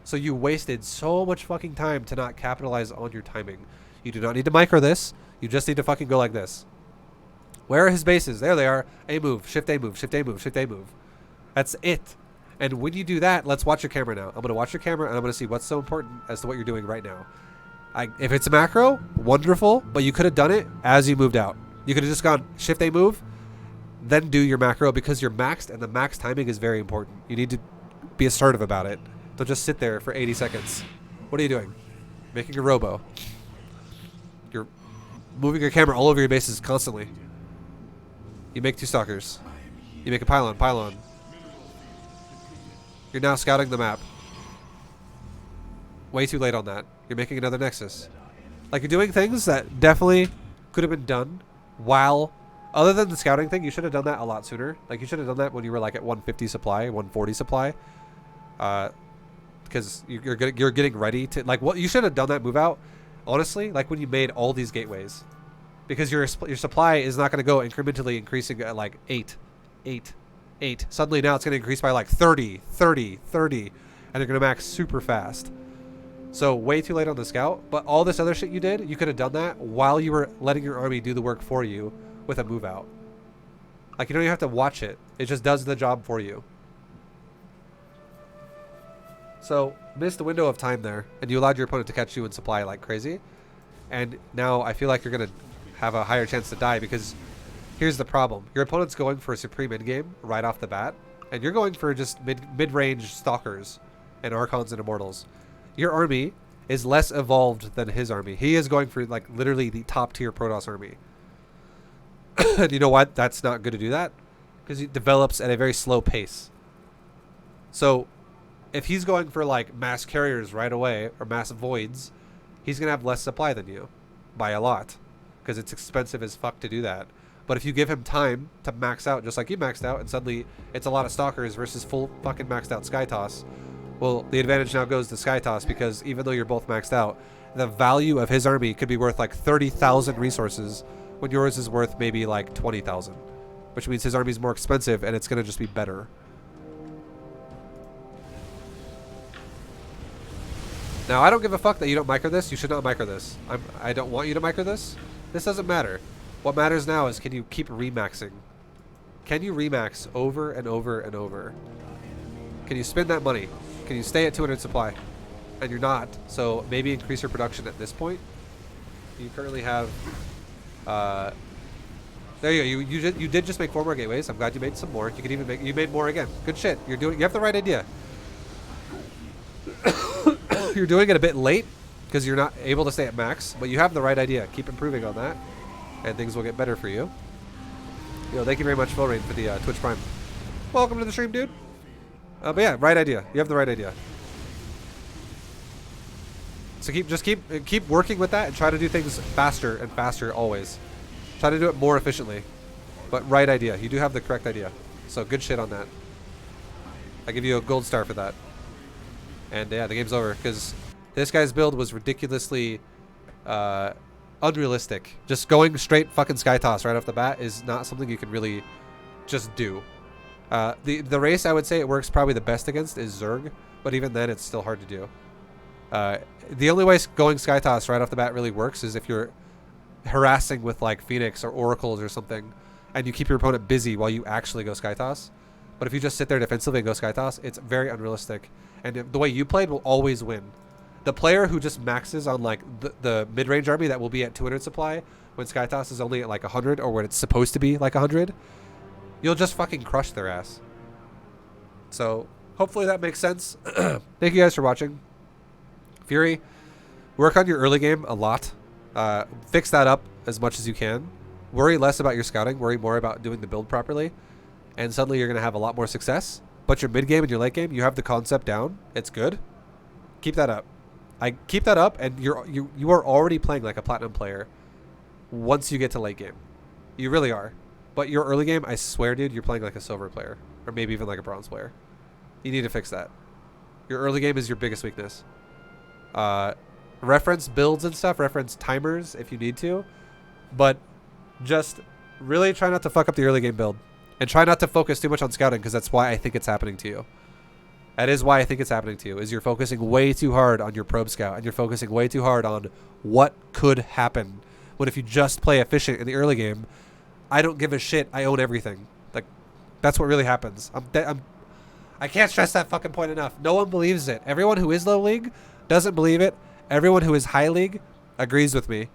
So you wasted so much fucking time to not capitalize on your timing. You do not need to micro this. You just need to fucking go like this. Where are his bases? There they are. A move, shift A move, shift A move, shift A move. That's it. And when you do that, let's watch your camera now. I'm going to watch your camera and I'm going to see what's so important as to what you're doing right now. If it's a macro, wonderful, but you could have done it as you moved out. You could have just gone shift A move, then do your macro because you're maxed and the max timing is very important. You need to be assertive about it. Don't just sit there for 80 seconds. What are you doing? Making a robo. You're moving your camera all over your bases constantly. You make 2 stalkers. You make a pylon. You're now scouting the map. Way too late on that. You're making another Nexus. Like, you're doing things that definitely could have been done while, other than the scouting thing, you should have done that a lot sooner. Like, you should have done that when you were like at 150 supply, 140 supply. Because you're getting ready to, like, what you should have done that move out, honestly, like when you made all these gateways. Because your supply is not going to go incrementally increasing at like 8. Suddenly now it's going to increase by like 30, and you're going to max super fast. So way too late on the scout, but all this other shit you did, you could have done that while you were letting your army do the work for you with a move out. Like, you don't even have to watch it. It just does the job for you. So, missed the window of time there, and you allowed your opponent to catch you in supply like crazy. And now I feel like you're going to have a higher chance to die, because here's the problem. Your opponent's going for a supreme endgame right off the bat, and you're going for just mid-range stalkers and archons and immortals. Your army is less evolved than his army. He is going for like literally the top tier Protoss army. And you know what? That's not good to do that, because it develops at a very slow pace. So if he's going for like mass carriers right away or mass voids, he's going to have less supply than you by a lot, because it's expensive as fuck to do that. But if you give him time to max out just like you maxed out, and suddenly it's a lot of stalkers versus full fucking maxed out Sky Toss, well, the advantage now goes to Sky Toss, because even though you're both maxed out, the value of his army could be worth like 30,000 resources when yours is worth maybe like 20,000, which means his army is more expensive and it's going to just be better. Now, I don't give a fuck that you don't micro this. You should not micro this. I don't want you to micro this. This doesn't matter. What matters now is, can you keep remaxing? Can you remax over and over and over? Can you spend that money? Can you stay at 200 supply? And you're not, so maybe increase your production at this point. You currently have, there you go. You did just make 4 more gateways. I'm glad you made some more. You could even make, you made more again. Good shit. You have the right idea. You're doing it a bit late because you're not able to stay at max, but you have the right idea. Keep improving on that, and things will get better for you. Yo, thank you very much, Philrain, for the Twitch Prime. Welcome to the stream, dude. But yeah, right idea. You have the right idea. So keep working with that and try to do things faster and faster always. Try to do it more efficiently. But right idea. You do have the correct idea. So good shit on that. I give you a gold star for that. And yeah, the game's over, because this guy's build was ridiculously unrealistic. Just going straight fucking Sky Toss right off the bat is not something you can really just do. The race I would say it works probably the best against is Zerg, but even then it's still hard to do. The only way going Sky Toss right off the bat really works is if you're harassing with like Phoenix or Oracles or something, and you keep your opponent busy while you actually go Sky Toss. But if you just sit there defensively and go Sky Toss, it's very unrealistic. And the way you played will always win. The player who just maxes on like the mid-range army that will be at 200 supply when Sky Toss is only at like 100, or when it's supposed to be like 100, you'll just fucking crush their ass. So hopefully that makes sense. Thank you guys for watching. Fury, work on your early game a lot. Fix that up as much as you can. Worry less about your scouting. Worry more about doing the build properly. And suddenly you're going to have a lot more success. But your mid game and your late game, you have the concept down. It's good. Keep that up. Keep that up, and you are already playing like a platinum player once you get to late game. You really are. But your early game, I swear, dude, you're playing like a silver player, or maybe even like a bronze player. You need to fix that. Your early game is your biggest weakness. Reference builds and stuff, reference timers if you need to, but just really try not to fuck up the early game build, and try not to focus too much on scouting, because that's why I think it's happening to you. That is why I think it's happening to you, is you're focusing way too hard on your probe scout, and you're focusing way too hard on what could happen, when if you just play efficient in the early game, I don't give a shit, I own everything. Like, that's what really happens. I can't stress that fucking point enough. No one believes it. Everyone who is low league doesn't believe it. Everyone who is high league agrees with me.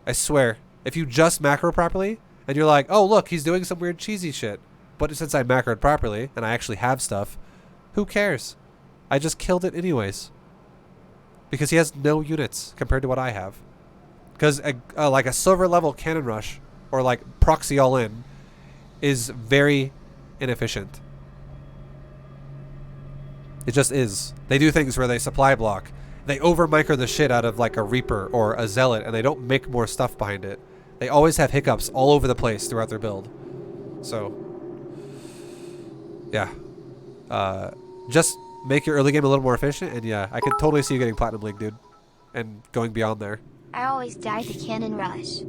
I swear. If you just macro properly, and you're like, oh look, he's doing some weird cheesy shit, but since I macroed properly, and I actually have stuff, who cares? I just killed it anyways. Because he has no units compared to what I have. Because like a silver level cannon rush, or like proxy all in, is very inefficient. It just is. They do things where they supply block, they over micro the shit out of like a Reaper or a Zealot, and they don't make more stuff behind it. They always have hiccups all over the place throughout their build. So, yeah. Just make your early game a little more efficient, and yeah, I could totally see you getting Platinum League, dude. And going beyond there. I always die to Cannon Rush.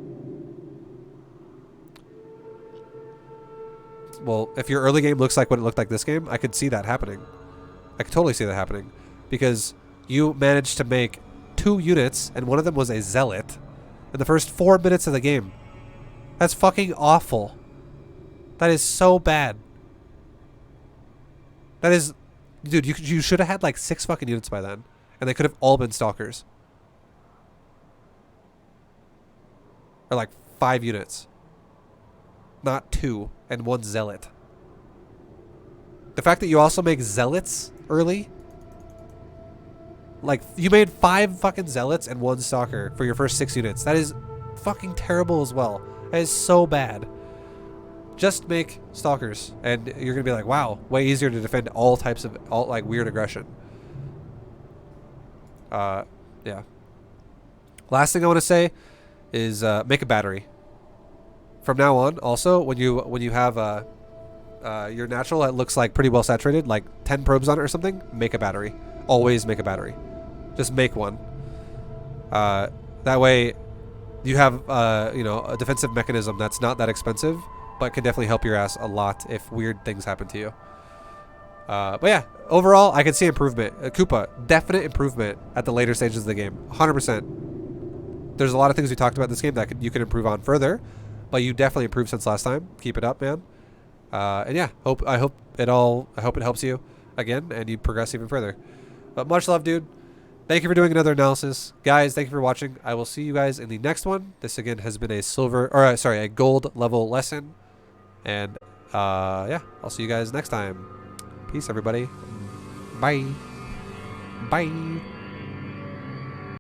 Well, if your early game looks like what it looked like this game, I could see that happening. I could totally see that happening. Because you managed to make 2 units, and one of them was a Zealot, in the first 4 minutes of the game. That's fucking awful. That is so bad. That is... Dude, you should have had like 6 fucking units by then. And they could have all been Stalkers. Or like 5 units. Not 2 and 1 Zealot. The fact that you also make Zealots early... Like, you made 5 fucking Zealots and 1 Stalker for your first 6 units. That is fucking terrible as well. That is so bad. Just make Stalkers, and you're gonna be like, wow, way easier to defend all types of like weird aggression. Yeah. Last thing I want to say is make a battery. From now on, also when you have your natural that looks like pretty well saturated, like 10 probes on it or something, make a battery. Always make a battery. Just make one. That way, you have you know, a defensive mechanism that's not that expensive, but can definitely help your ass a lot if weird things happen to you. But yeah, overall, I can see improvement. Koopa, definite improvement at the later stages of the game. 100%. There's a lot of things we talked about in this game that you can improve on further, but you definitely improved since last time. Keep it up, man. And yeah, I hope it helps you again, and you progress even further. But much love, dude. Thank you for doing another analysis. Guys, thank you for watching. I will see you guys in the next one. This again has been a gold level lesson. And yeah, I'll see you guys next time. Peace, everybody. Bye. Bye.